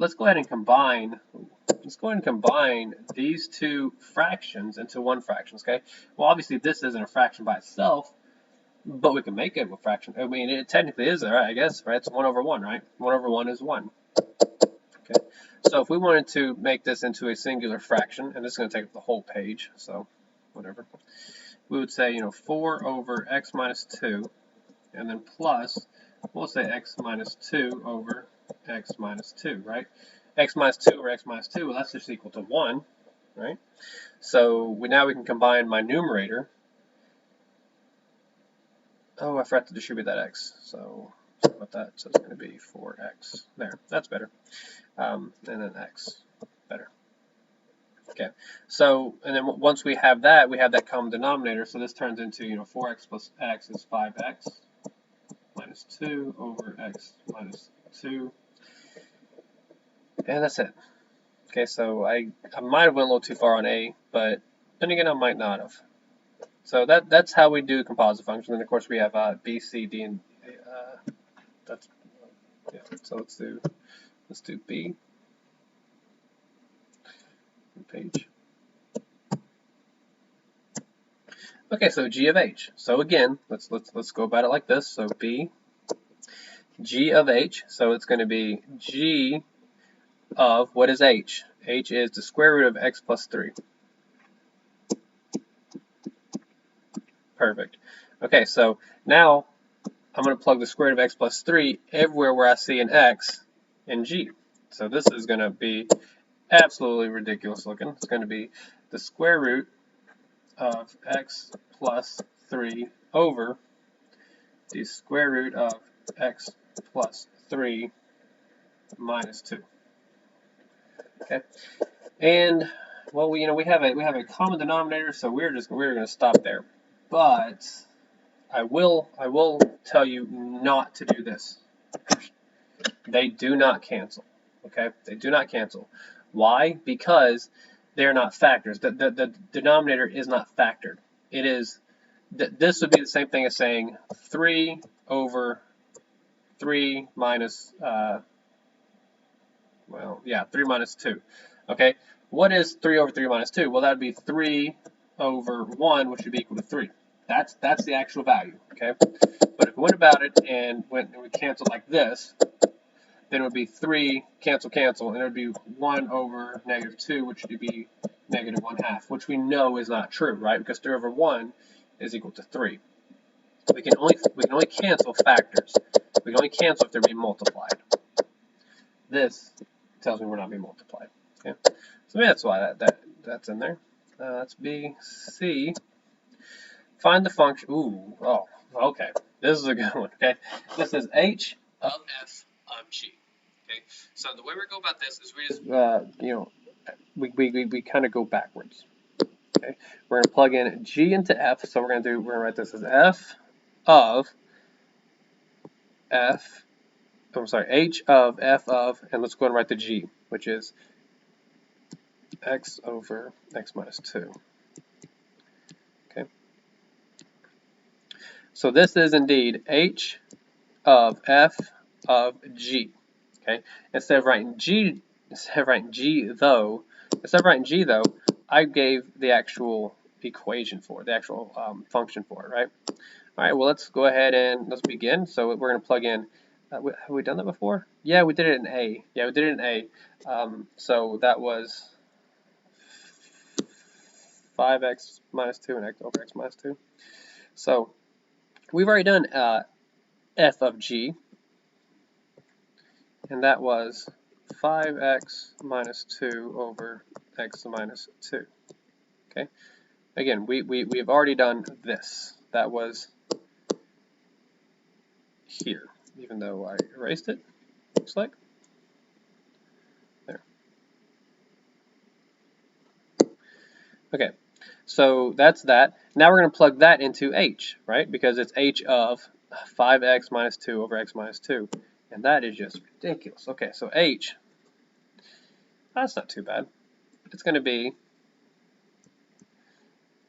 S1: ahead and combine. Let's go ahead and combine these two fractions into one fraction. Okay. Well, obviously this isn't a fraction by itself, but we can make it a fraction. I mean, it technically is, right? I guess, right? It's 1 over 1, right? 1 over 1 is 1. Okay. So if we wanted to make this into a singular fraction, and this is going to take up the whole page, so whatever, we would say, 4 over x minus 2, and then plus, we'll say x minus 2 over x minus 2, right? X minus 2 over x minus 2, well, that's just equal to 1, right? So now we can combine my numerator. Oh, I forgot to distribute that x, so sorry about that. So it's going to be 4x. There, that's better. And then x, better. Okay, so, and then once we have that common denominator, so this turns into, 4x plus x is 5x minus 2 over x minus 2, and that's it. Okay, so I might have went a little too far on A, but then again, I might not have. So that's how we do composite functions, and of course we have B, C, D, and that's, yeah, so let's do B. Page. Okay, so g of h. So again, let's go about it like this. So b, g of h. So it's going to be g of, what is h? H is the square root of x plus 3. Perfect. Okay, so now I'm going to plug the square root of x plus 3 everywhere where I see an x in g. So this is going to be absolutely ridiculous looking. It's going to be the square root of x plus 3 over the square root of x plus 3 minus 2. Okay, and well, we have a common denominator, so we're going to stop there. But I will tell you not to do this. They do not cancel. Okay, they do not cancel. Why? Because they're not factors. The denominator is not factored. It is. This would be the same thing as saying 3 over 3 minus. 3 minus 2. Okay, what is 3 over 3 minus 2? Well, that would be 3 over 1, which would be equal to 3. That's the actual value. Okay, but if we went about it and we canceled like this, then it would be 3 cancel, and it would be 1 over negative 2, which would be negative 1/2, which we know is not true, right? Because 3 over 1 is equal to 3. We can only cancel factors. We can only cancel if they're being multiplied. This tells me we're not being multiplied. Okay, so that's why that's in there. That's B. C. Find the function. Ooh, oh, okay. This is a good one. Okay, this is h of f of g. Okay, so the way we go about this is we just we kind of go backwards. Okay, we're gonna plug in g into f. So we're gonna write this as f of f. I'm sorry, h of f of, and let's go and write the g, which is x over x minus 2. Okay. So this is indeed h of f of g. Okay. Instead of writing g though, I gave the actual equation for it, the actual function for it, right? All right. Well, let's go ahead and let's begin. So we're going to plug in. Have we done that before? Yeah, we did it in A. Yeah, we did it in A. So that was 5x minus 2 and x over x minus 2. So we've already done f of g, and that was 5x minus 2 over x minus 2. Okay. Again, we have already done this. That was here, even though I erased it, looks like. There. Okay, so that's that. Now we're going to plug that into h, right? Because it's h of 5x minus 2 over x minus 2. And that is just ridiculous. Okay, so h, that's not too bad. It's going to be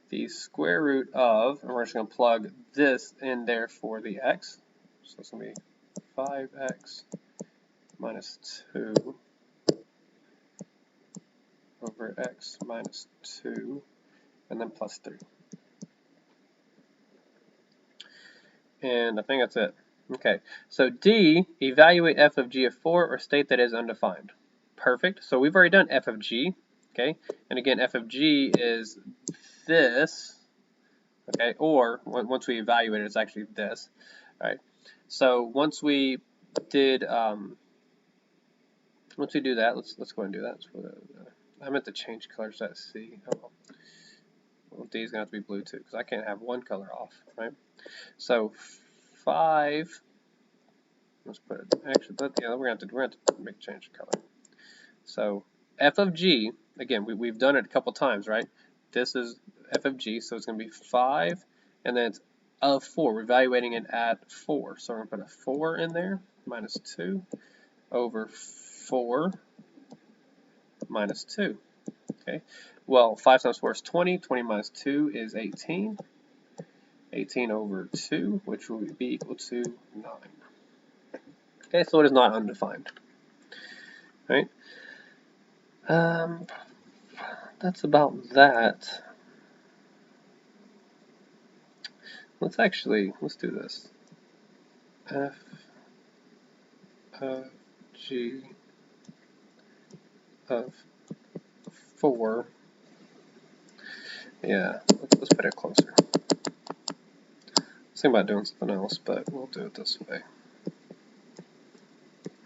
S1: the square root of, and we're just going to plug this in there for the x. So it's going to be 5x minus 2 over x minus 2, and then plus 3. And I think that's it. Okay, so D, evaluate f of g of 4 or state that is undefined. Perfect. So we've already done f of g. Okay, and again, f of g is this. Okay, or once we evaluate it, it's actually this. All right. So once we did, once we do that, let's go ahead and do that. I meant to change colors to C. Oh, well, D is gonna have to be blue too, because I can't have one color off, right? So 5. Let's put it. Actually, we're gonna have to make change the color. So f of g. Again, we've done it a couple times, right? This is f of g, so it's gonna be 5, and then it's of 4. We're evaluating it at 4, so we're gonna put a 4 in there, minus 2 over 4 minus 2. Okay. Well, 5 times 4 is 20. 20 minus 2 is 18. 18 over 2, which will be equal to 9. Okay, so it is not undefined. Right? That's about that. Let's do this. F of g of 4. Yeah, let's put it closer. I was thinking about doing something else, but we'll do it this way.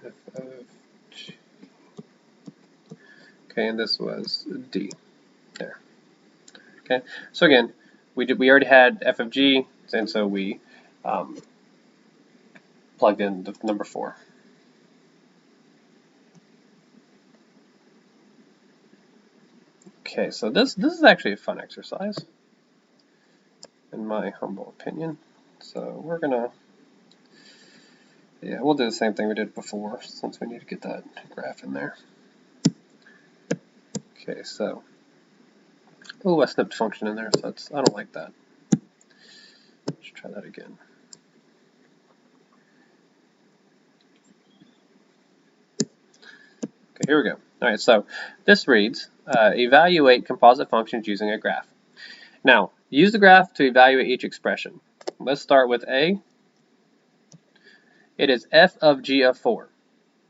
S1: F of g. Okay, and this was D. There. Okay, so again, we already had f of g, and so we plugged in the number 4. Okay, so this is actually a fun exercise, in my humble opinion. So we're gonna, we'll do the same thing we did before, since we need to get that graph in there. Okay, so, oh, I snipped function in there, so I don't like that. Let's try that again. Okay, here we go. All right, so this reads, evaluate composite functions using a graph. Now, use the graph to evaluate each expression. Let's start with A. It is f of g of 4.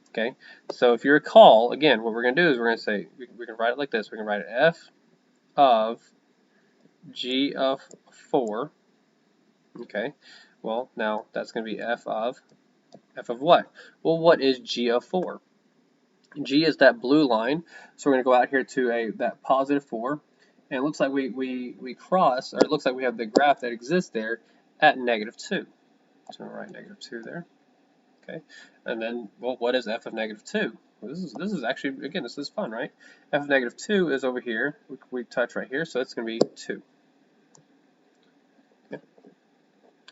S1: Okay, so if you recall, again, what we're going to do is we're going to say, we can write it like this. We can write it f of g of 4. Okay, well, now that's going to be f of what? Well, what is g of 4? G is that blue line, so we're going to go out here to that positive 4, and it looks like we cross, or it looks like we have the graph that exists there at -2. So we'll write -2 there. Okay, and then, well, what is f of -2? Well, this is actually, again, this is fun, right? F of -2 is over here. We touch right here, so it's going to be 2. Okay.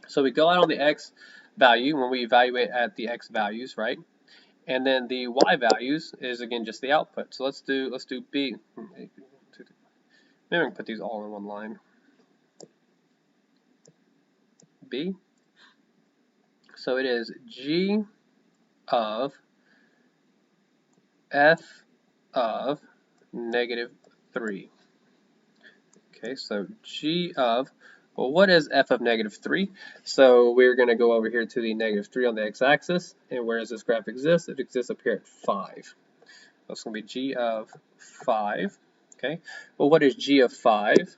S1: So we go out on the x value when we evaluate at the x values, right? And then the y values is, again, just the output. So let's do b. Maybe we can put these all in one line. B. So it is g of f of -3. Okay, so g of, well, what is f of -3? So we're going to go over here to the -3 on the x-axis, and where does this graph exist? It exists up here at 5. That's going to be g of 5. Okay, well, what is g of 5?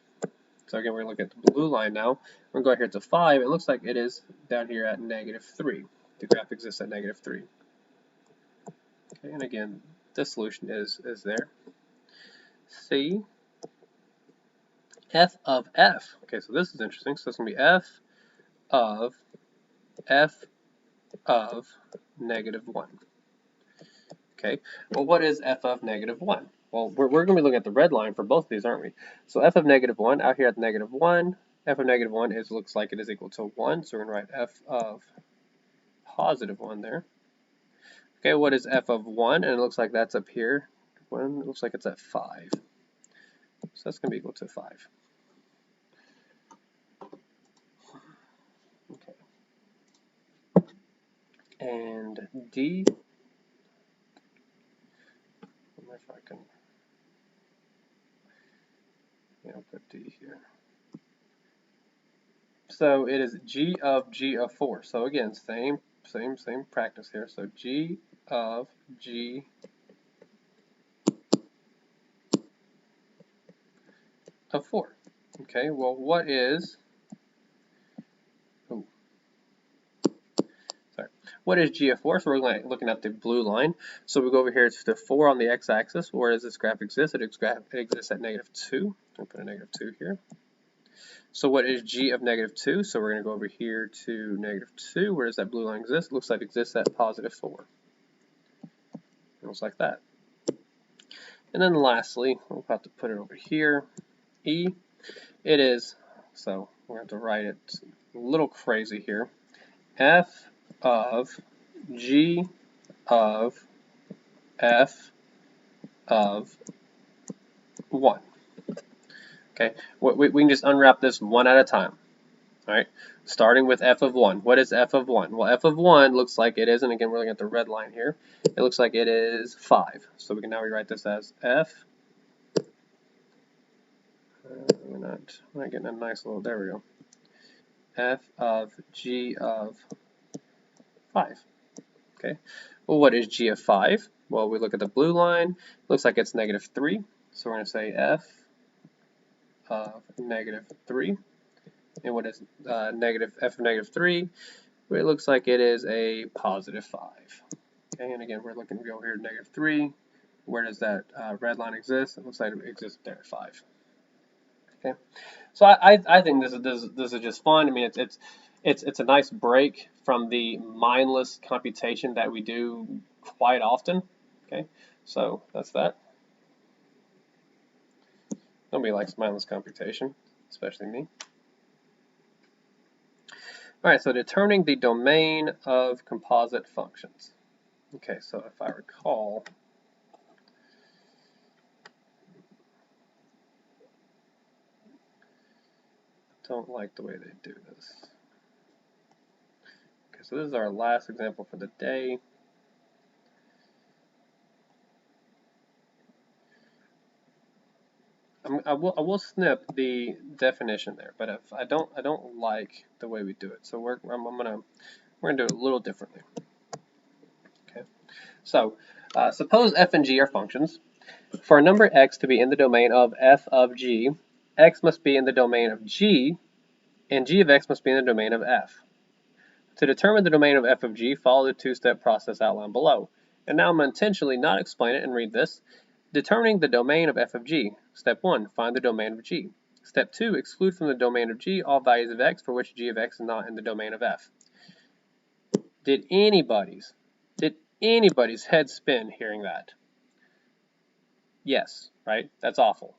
S1: So again, we're going to look at the blue line now. We're going to go here to 5. It looks like it is down here at -3. The graph exists at -3. Okay, and again, this solution is there. C. F of f. Okay, so this is interesting. So it's going to be f of -1. Okay, well, what is f of -1? Well, we're going to be looking at the red line for both of these, aren't we? So f of -1, out here at -1, f of -1 looks like it is equal to 1, so we're going to write f of +1 there. Okay, what is f of 1? And it looks like that's up here. It looks like it's at 5. So that's going to be equal to 5. Okay. And D, I wonder if I can, put D here. So it is g of 4. So again, same practice here. So g of g of 4. Okay, well, what is, what is g of 4? So we're looking at the blue line. So we go over here to 4 on the x-axis. Where does this graph exist? It exists at -2. I'll put a -2 here. So what is g of -2? So we're going to go over here to -2. Where does that blue line exist? It looks like it exists at +4. It looks like that. And then lastly, we'll have to put it over here. E, it is, so we're going to have to write it a little crazy here. F of g of f of 1. Okay, we can just unwrap this one at a time. All right, starting with f of 1. What is f of 1? Well, f of 1 looks like it is, and again, we're looking at the red line here. It looks like it is 5. So we can now rewrite this as f. We're not getting a nice little, there we go. F of g of 5. Okay, well, what is g of 5? Well, we look at the blue line. Looks like it's -3. So we're going to say f of -3. And what is f of -3? Well, it looks like it is a +5. Okay, and again, we're looking to go here to -3. Where does that red line exist? It looks like it exists there at 5. Okay, so I think this is just fun. I mean, it's a nice break from the mindless computation that we do quite often. Okay, so that's that. Nobody likes mindless computation, especially me. All right, so determining the domain of composite functions. Okay, so if I recall, I don't like the way they do this. Okay, so this is our last example for the day. I will snip the definition there, but if I don't like the way we do it. So we're gonna do it a little differently. Okay, so suppose f and g are functions. For a number x to be in the domain of f of g, x must be in the domain of g, and g of x must be in the domain of f. To determine the domain of f of g, follow the two-step process outlined below. And now I'm going to intentionally not explain it and read this. Determining the domain of f of g. Step 1, find the domain of g. Step 2, exclude from the domain of g all values of x for which g of x is not in the domain of f. Did anybody's head spin hearing that? Yes, right? That's awful.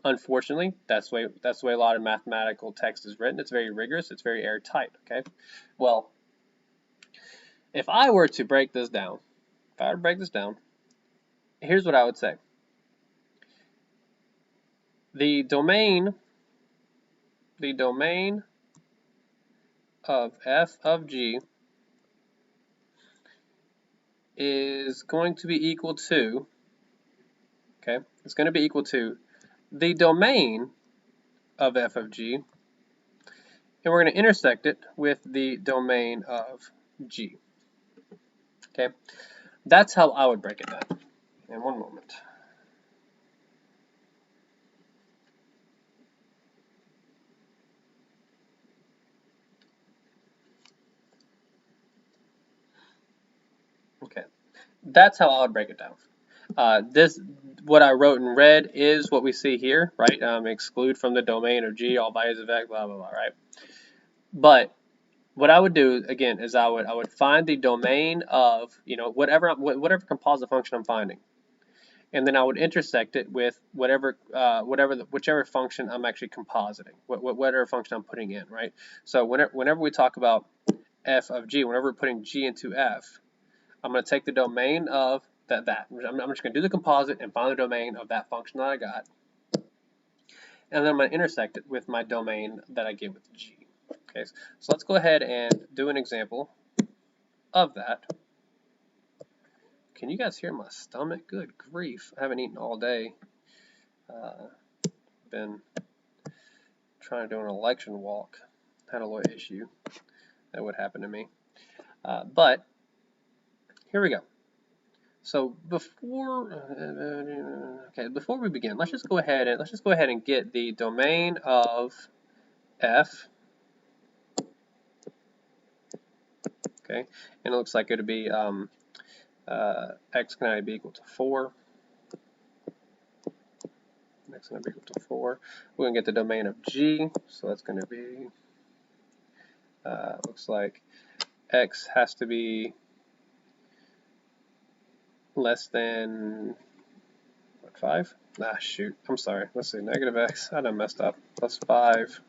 S1: Unfortunately, that's the way a lot of mathematical text is written. It's very rigorous. It's very airtight. Okay. Well, if I were to break this down, here's what I would say. The domain of f of g is going to be equal to, okay, it's going to be equal to the domain of f of g, and we're going to intersect it with the domain of g. Okay, that's how I would break it down. In one moment. Okay, that's how I would break it down. What I wrote in red is what we see here, right? Exclude from the domain of g all values of x, blah blah blah, right? But what I would do again is I would find the domain of whatever composite function I'm finding, and then I would intersect it with whichever function I'm actually compositing, whatever function I'm putting in, right? So whenever we talk about f of g, whenever we're putting g into f, I'm going to take the domain of that. I'm just going to do the composite and find the domain of that function that I got. And then I'm going to intersect it with my domain that I get with g. Okay, so let's go ahead and do an example of that. Can you guys hear my stomach? Good grief. I haven't eaten all day. Been trying to do an election walk. Had a little issue. That would happen to me. But here we go. So before we begin, let's just go ahead and get the domain of f. Okay, and it looks like it would be x can either be equal to 4. X is going to be equal to 4. We're going to get the domain of g, so that's going to be looks like x has to be less than 5? Ah, shoot. I'm sorry. Let's see. Negative x. I done messed up. Plus 5.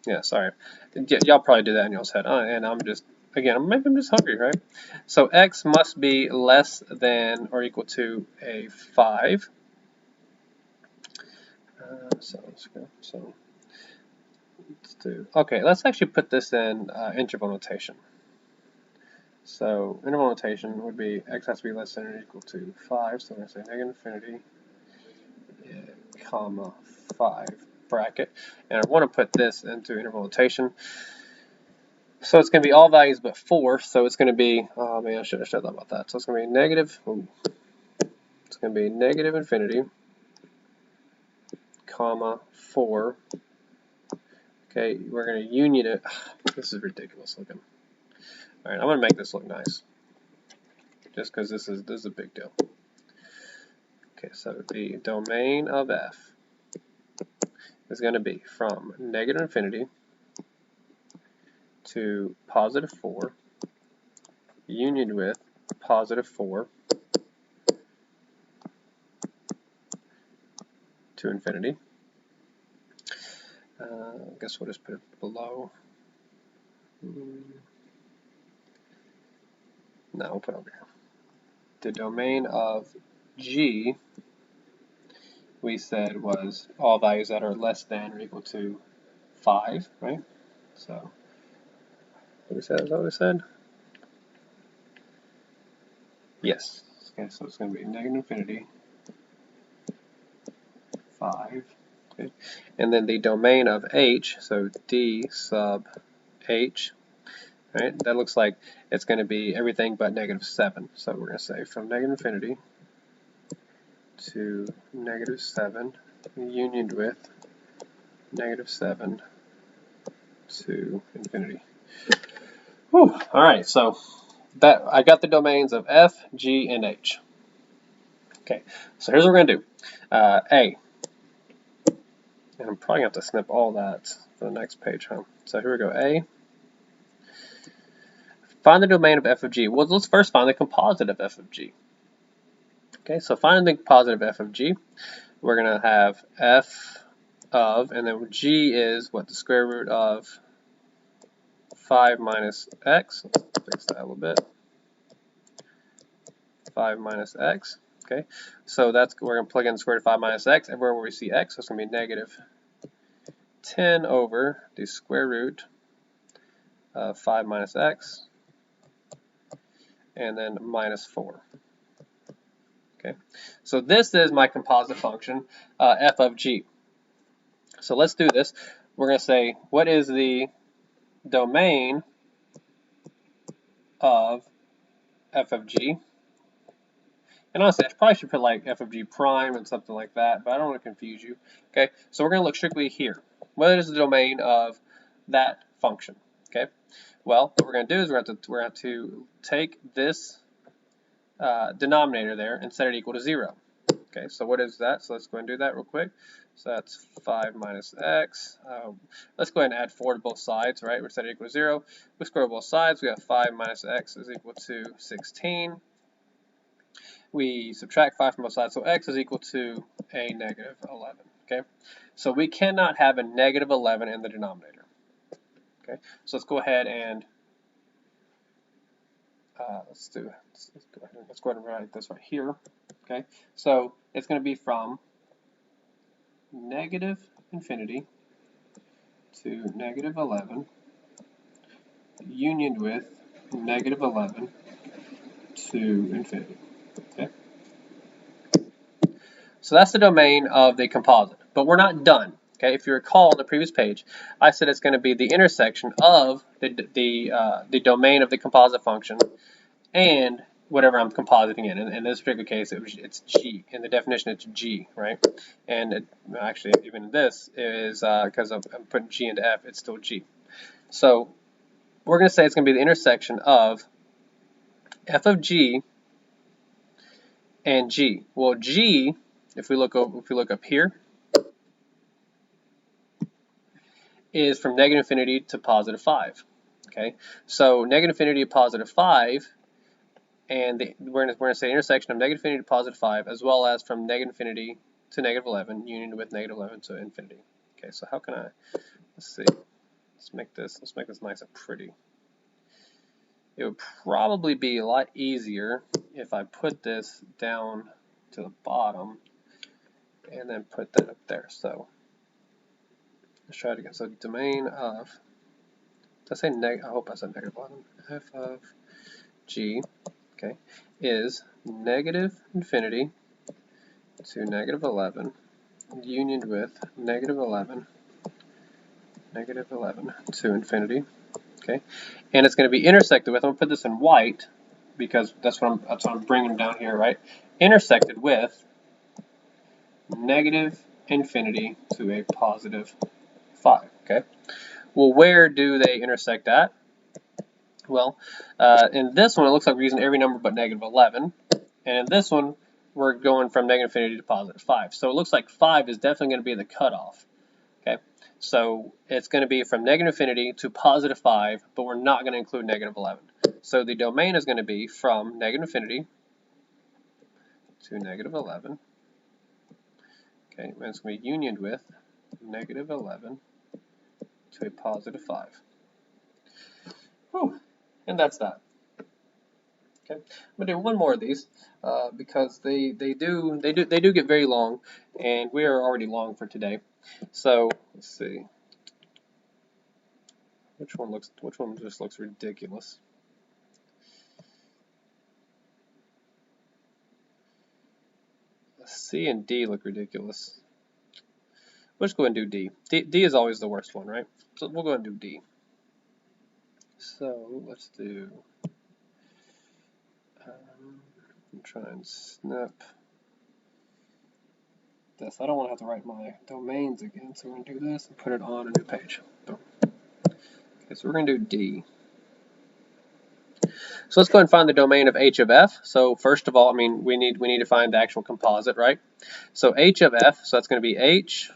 S1: Yeah. Sorry. Y'all probably do that in y'all's head. And I'm just, again, maybe I'm just hungry, right? So x must be less than or equal to a 5. So let's go. So let's do. Okay. Let's actually put this in interval notation. So interval notation would be x has to be less than or equal to 5. So I'm going to say negative infinity, comma 5 bracket, and I want to put this into interval notation. So it's going to be all values but 4. So it's going to be, oh man, I should have said that about that. So it's going to be negative. It's going to be negative infinity, comma 4. Okay, we're going to union it. This is ridiculous looking. All right, I'm going to make this look nice, just because this is a big deal. Okay, so the domain of f is going to be from negative infinity to positive 4. union with positive 4 to infinity. I guess we'll just put it below. No, we'll put it over here. The domain of G, we said, was all values that are less than or equal to 5, right? So, what we said, is that what we said? Yes. Okay, so it's going to be negative infinity, 5. Okay. And then the domain of H, so D sub H, right? That looks like it's going to be everything but negative 7. So we're going to say from negative infinity to negative 7, unioned with negative 7 to infinity. Whew. All right, so that I got the domains of F, G, and H. Okay, so here's what we're going to do. A. And I'm probably going to have to snip all that for the next page, huh? So here we go. A. Find the domain of f of g. Well, let's first find the composite of f of g. Okay, so finding the composite of f of g, we're going to have f of, and then g is what? The square root of 5 minus x. Let's fix that a little bit. 5 minus x. Okay, so that's, we're going to plug in the square root of 5 minus x. Everywhere where we see x, so it's going to be negative 10 over the square root of 5 minus x, and then minus 4. Okay, so this is my composite function, f of g. So let's do this. We're going to say, what is the domain of f of g? And honestly, I probably should put like f of g prime and something like that, but I don't want to confuse you. Okay, so we're going to look strictly here. What is the domain of that function? Okay, well, what we're going to do is we're going to take this denominator there and set it equal to 0. Okay, so what is that? So let's go ahead and do that real quick. So that's 5 minus x. Let's go ahead and add 4 to both sides, right? We're set it equal to 0. We square both sides. We have 5 minus x is equal to 16. We subtract 5 from both sides, so x is equal to a negative 11. Okay, so we cannot have a negative 11 in the denominator. Okay, so let's go ahead and let's go ahead and write this right here. Okay, so it's going to be from negative infinity to negative 11, unioned with negative 11 to infinity. Okay, so that's the domain of the composite, but we're not done. Okay, if you recall on the previous page, I said it's going to be the intersection of the domain of the composite function and whatever I'm compositing in. In this particular case, it's g. In the definition, it's g, right? And actually, even this is, because I'm putting g into f, it's still g. So we're going to say it's going to be the intersection of f of g and g. Well, g, if we look up here, is from negative infinity to positive 5. Okay, so negative infinity to positive 5. And we're going to say intersection of negative infinity to positive 5, as well as from negative infinity to negative 11, union with negative 11 to infinity. Okay, so how can I, let's see, let's make this nice and pretty. It would probably be a lot easier if I put this down to the bottom and then put that up there. So let's try it again. So domain of, did I say I hope I said negative 11. F of g, okay, is negative infinity to negative 11, unioned with negative 11 to infinity. Okay, and it's going to be intersected with, I'm going to put this in white because that's what I'm bringing down here, right? Intersected with negative infinity to a positive 5. Okay, well, where do they intersect at? Well, in this one, it looks like we're using every number but negative 11. And in this one, we're going from negative infinity to positive 5. So it looks like 5 is definitely going to be the cutoff. Okay, So it's going to be from negative infinity to positive 5, but we're not going to include negative 11. So the domain is going to be from negative infinity to negative 11. Okay, and it's going to be unioned with negative 11 to a positive 5. Whew. And that's that. Okay, I'm gonna do one more of these because they do get very long, and we are already long for today. So let's see, which one just looks ridiculous. C and D look ridiculous. Let's go ahead and do D. D is always the worst one, right? So we'll go ahead and do D. So let's do. I'm trying to snip this. I don't want to have to write my domains again, so we're going to do this and put it on a new page. Boom. Okay, so we're going to do D. So let's go ahead and find the domain of h of f. So first of all, I mean, we need to find the actual composite, right? So h of f, so that's going to be h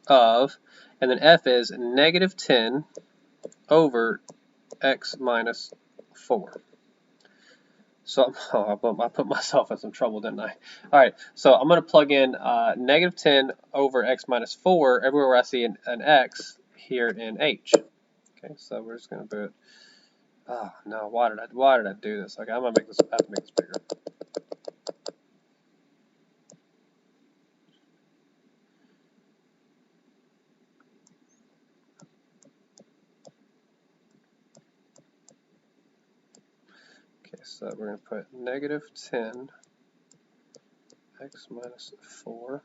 S1: of, and then f is negative 10 over x minus 4. So I put myself in some trouble, didn't I? All right, so I'm going to plug in negative 10 over x minus 4 everywhere where I see an x here in h. Okay, so we're just going to put. Oh no! Why did I do this? Okay, I'm gonna have to make this bigger. Okay, so we're gonna put negative 10 x minus 4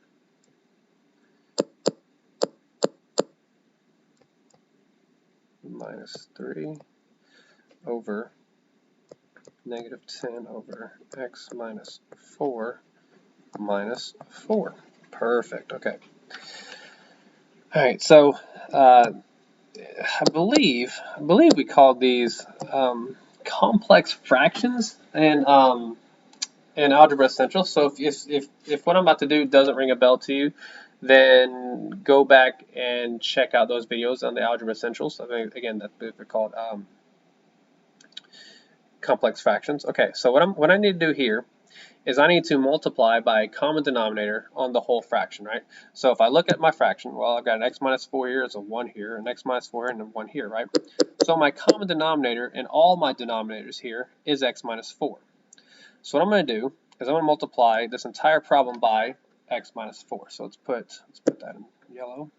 S1: minus 3 over negative 10 over x minus 4 minus 4. Perfect. Okay. All right. So I believe we called these complex fractions and Algebra Essentials. So if what I'm about to do doesn't ring a bell to you, then go back and check out those videos on the Algebra Essentials. I mean, again, they're called complex fractions. Okay, so what I need to do here is I need to multiply by a common denominator on the whole fraction, right? So if I look at my fraction, well, I've got an x minus 4 here, it's a 1 here, an x minus 4 and a 1 here, right? So my common denominator in all my denominators here is x minus 4. So what I'm going to do is I'm going to multiply this entire problem by x minus 4. So let's put that in yellow.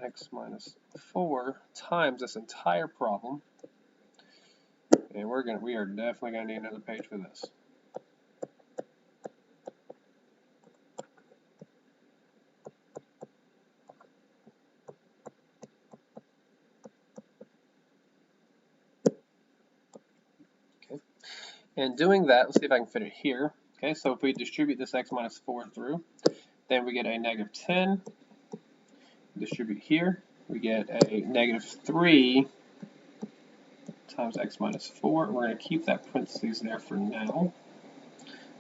S1: X minus 4 times this entire problem. And we are definitely going to need another page for this. Okay. And doing that, let's see if I can fit it here. Okay, so if we distribute this x minus 4 through, then we get a negative 10. Distribute here, we get a negative 3 times x minus 4. We're going to keep that parentheses there for now.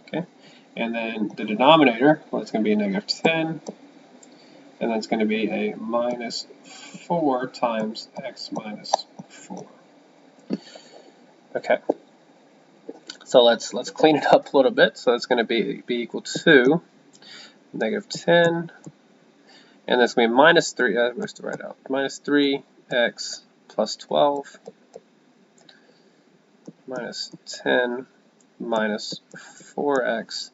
S1: Okay, and then the denominator, well, it's going to be a negative 10, and then it's going to be a minus 4 times x minus 4. Okay, so let's clean it up a little bit. So it's going to be equal to negative 10, and that's going to be minus 3. Where's the write out? Minus 3x plus 12 minus 10 minus 4x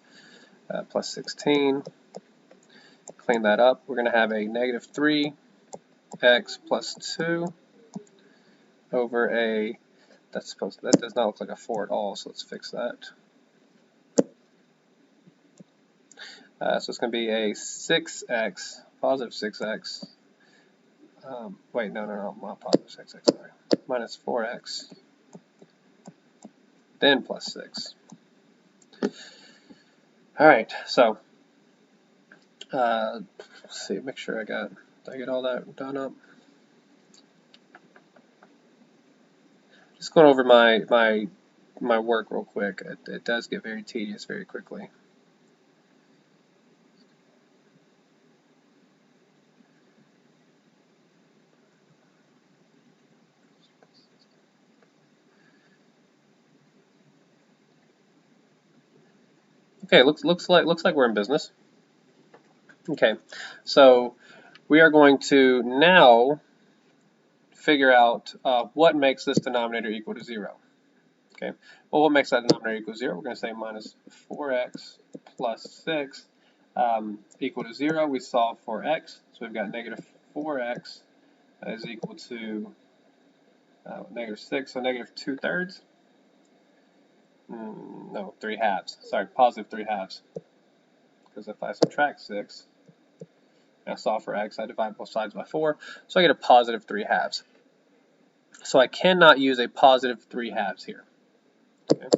S1: plus 16. Clean that up. We're going to have a negative 3x plus 2 over a, that does not look like a 4 at all, so let's fix that. So it's going to be a 6x, positive 6x. Wait, no, not positive 6x, sorry. Minus 4x, then plus 6. All right, so let's see, make sure did I get all that done up? Just going over my work real quick. It does get very tedious very quickly. Okay, looks like we're in business. Okay, so we are going to now figure out what makes this denominator equal to 0. Okay, well, what makes that denominator equal to 0? We're going to say minus 4x plus 6 equal to 0. We solve for x, so we've got negative 4x is equal to negative 6, so negative 2/3. No, 3/2. Sorry, positive 3/2. Because if I subtract 6, and I solve for x, I divide both sides by 4, so I get a positive 3/2. So I cannot use a positive 3/2 here. Okay.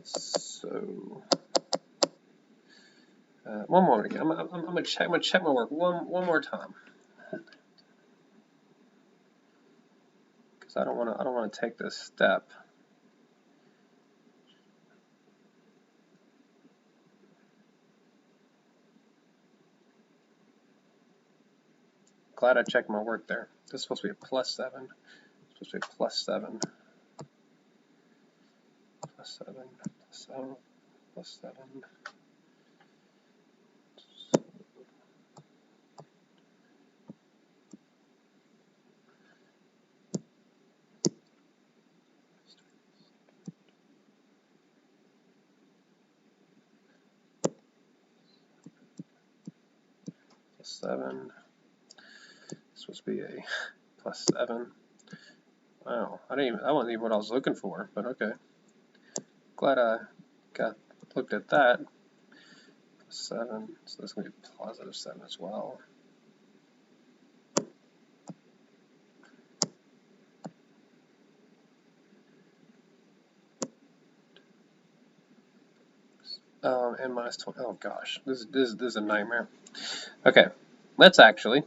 S1: So one more again. I'm gonna check my work one more time, because I don't want to take this step. Glad I checked my work there. This is supposed to be a plus 7. It's supposed to be a plus 7. Plus 7. Plus 7. Plus 7. Plus 7. It's supposed to be a plus 7. Wow, that wasn't even what I was looking for, but okay. Glad I looked at that. 7, so that's going to be positive 7 as well. And minus 20. Oh gosh, this is a nightmare. Okay, let's actually,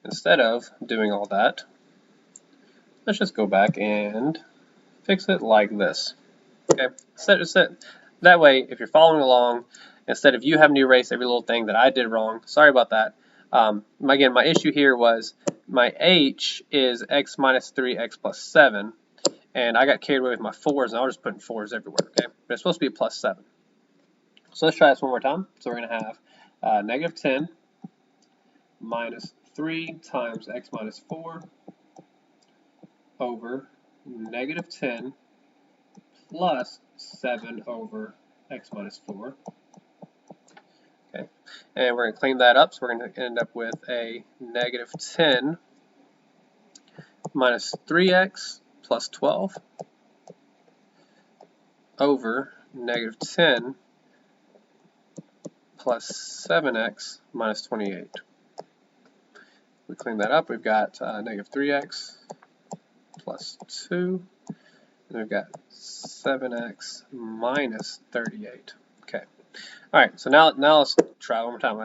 S1: instead of doing all that, let's just go back and fix it like this. Okay, that way, if you're following along, instead of you having to erase every little thing that I did wrong, sorry about that. Again, my issue here was my h is x minus 3x plus 7, and I got carried away with my 4s, and I was just putting 4s everywhere. Okay, but it's supposed to be a plus 7. So let's try this one more time. So we're going to have negative 10 minus 3 times x minus 4 over negative 10 plus 7 over x minus 4. Okay, and we're going to clean that up, so we're going to end up with a negative 10 minus 3x plus 12 over negative 10 plus 7x minus 28. We clean that up, we've got negative 3x plus 2, and we've got 7x minus 38. Okay. All right, so now let's try one more time.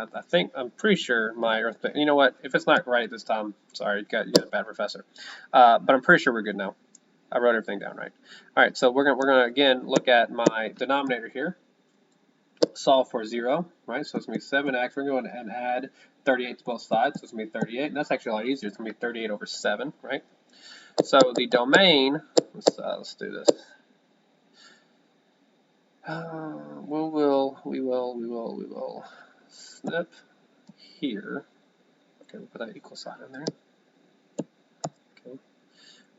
S1: I'm pretty sure my arithmetic, you know what, if it's not right this time, sorry, you got a bad professor. But I'm pretty sure we're good now. I wrote everything down right. All right, so we're gonna again look at my denominator here. Solve for 0, right? So it's going to be 7x. We're going to add 38 to both sides, so it's going to be 38. And that's actually a lot easier. It's going to be 38 over 7, right? So the domain, let's do this. We will snip here. Okay, we'll put that equal sign in there. Okay,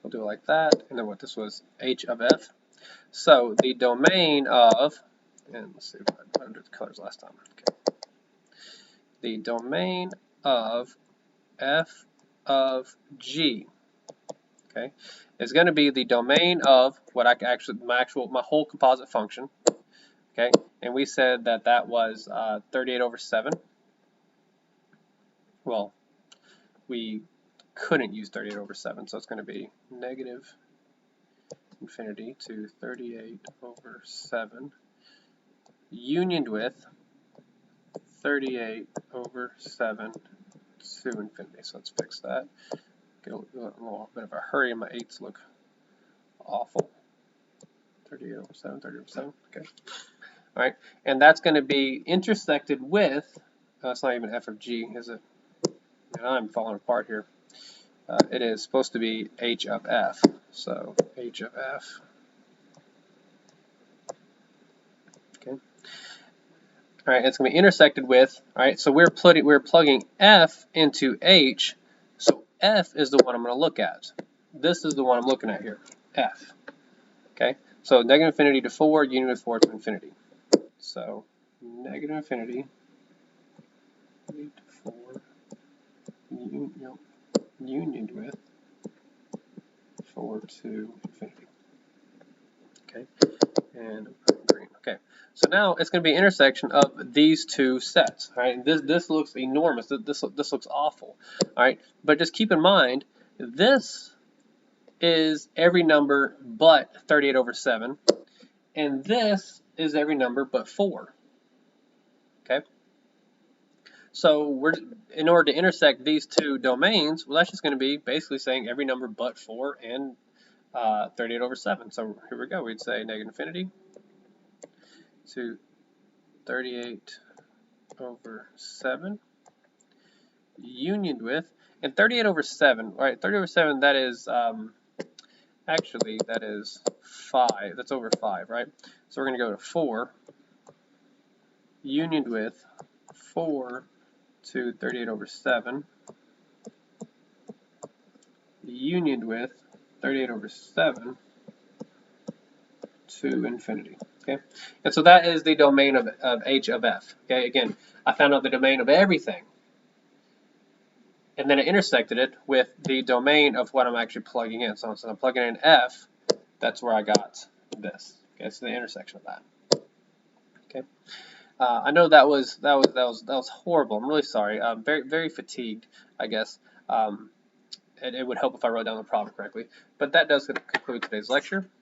S1: we'll do it like that. And then what this was, h of f. So the domain of, and let's see what I did the colors last time. Okay. The domain of f of g, okay, is going to be the domain of what I actually my whole composite function. Okay, and we said that was 38 over 7. Well, we couldn't use 38 over 7, so it's going to be negative infinity to 38 over 7 unioned with 38 over 7 to infinity. So let's fix that. Get a little bit of a hurry, and my 8s look awful. 38 over 7, 38 over 7. Okay. All right, and that's going to be intersected with, it's not even f of g, is it? And I'm falling apart here. It is supposed to be h of f. So h of f All right, it's going to be intersected with, all right, so we're plugging f into h, so f is the one I'm going to look at. This is the one I'm looking at here, f. Okay, so negative infinity to 4, union with 4 to infinity. So negative infinity to 4, union with 4 to infinity. Okay, and green. Okay, so now it's going to be an intersection of these two sets. Right, this looks enormous. This looks awful. All right, but just keep in mind this is every number but 38 over 7, and this is every number but 4. Okay, so in order to intersect these two domains, well, that's just going to be basically saying every number but 4 and 38 over 7. So here we go. We'd say negative infinity to 38 over 7 unioned with, and 38 over 7, all right, 38 over 7, that is, actually, that is 5, that's over 5, right? So we're going to go to 4 unioned with 4 to 38 over 7 unioned with 38 over 7 to infinity. Okay, and so that is the domain of h of f. Okay, again, I found out the domain of everything, and then I intersected it with the domain of what I'm actually plugging in. So I'm plugging in f, that's where I got this. Okay, so the intersection of that. Okay, I know that was horrible. I'm really sorry. I'm very fatigued, I guess. It would help if I wrote down the problem correctly. But that does conclude today's lecture.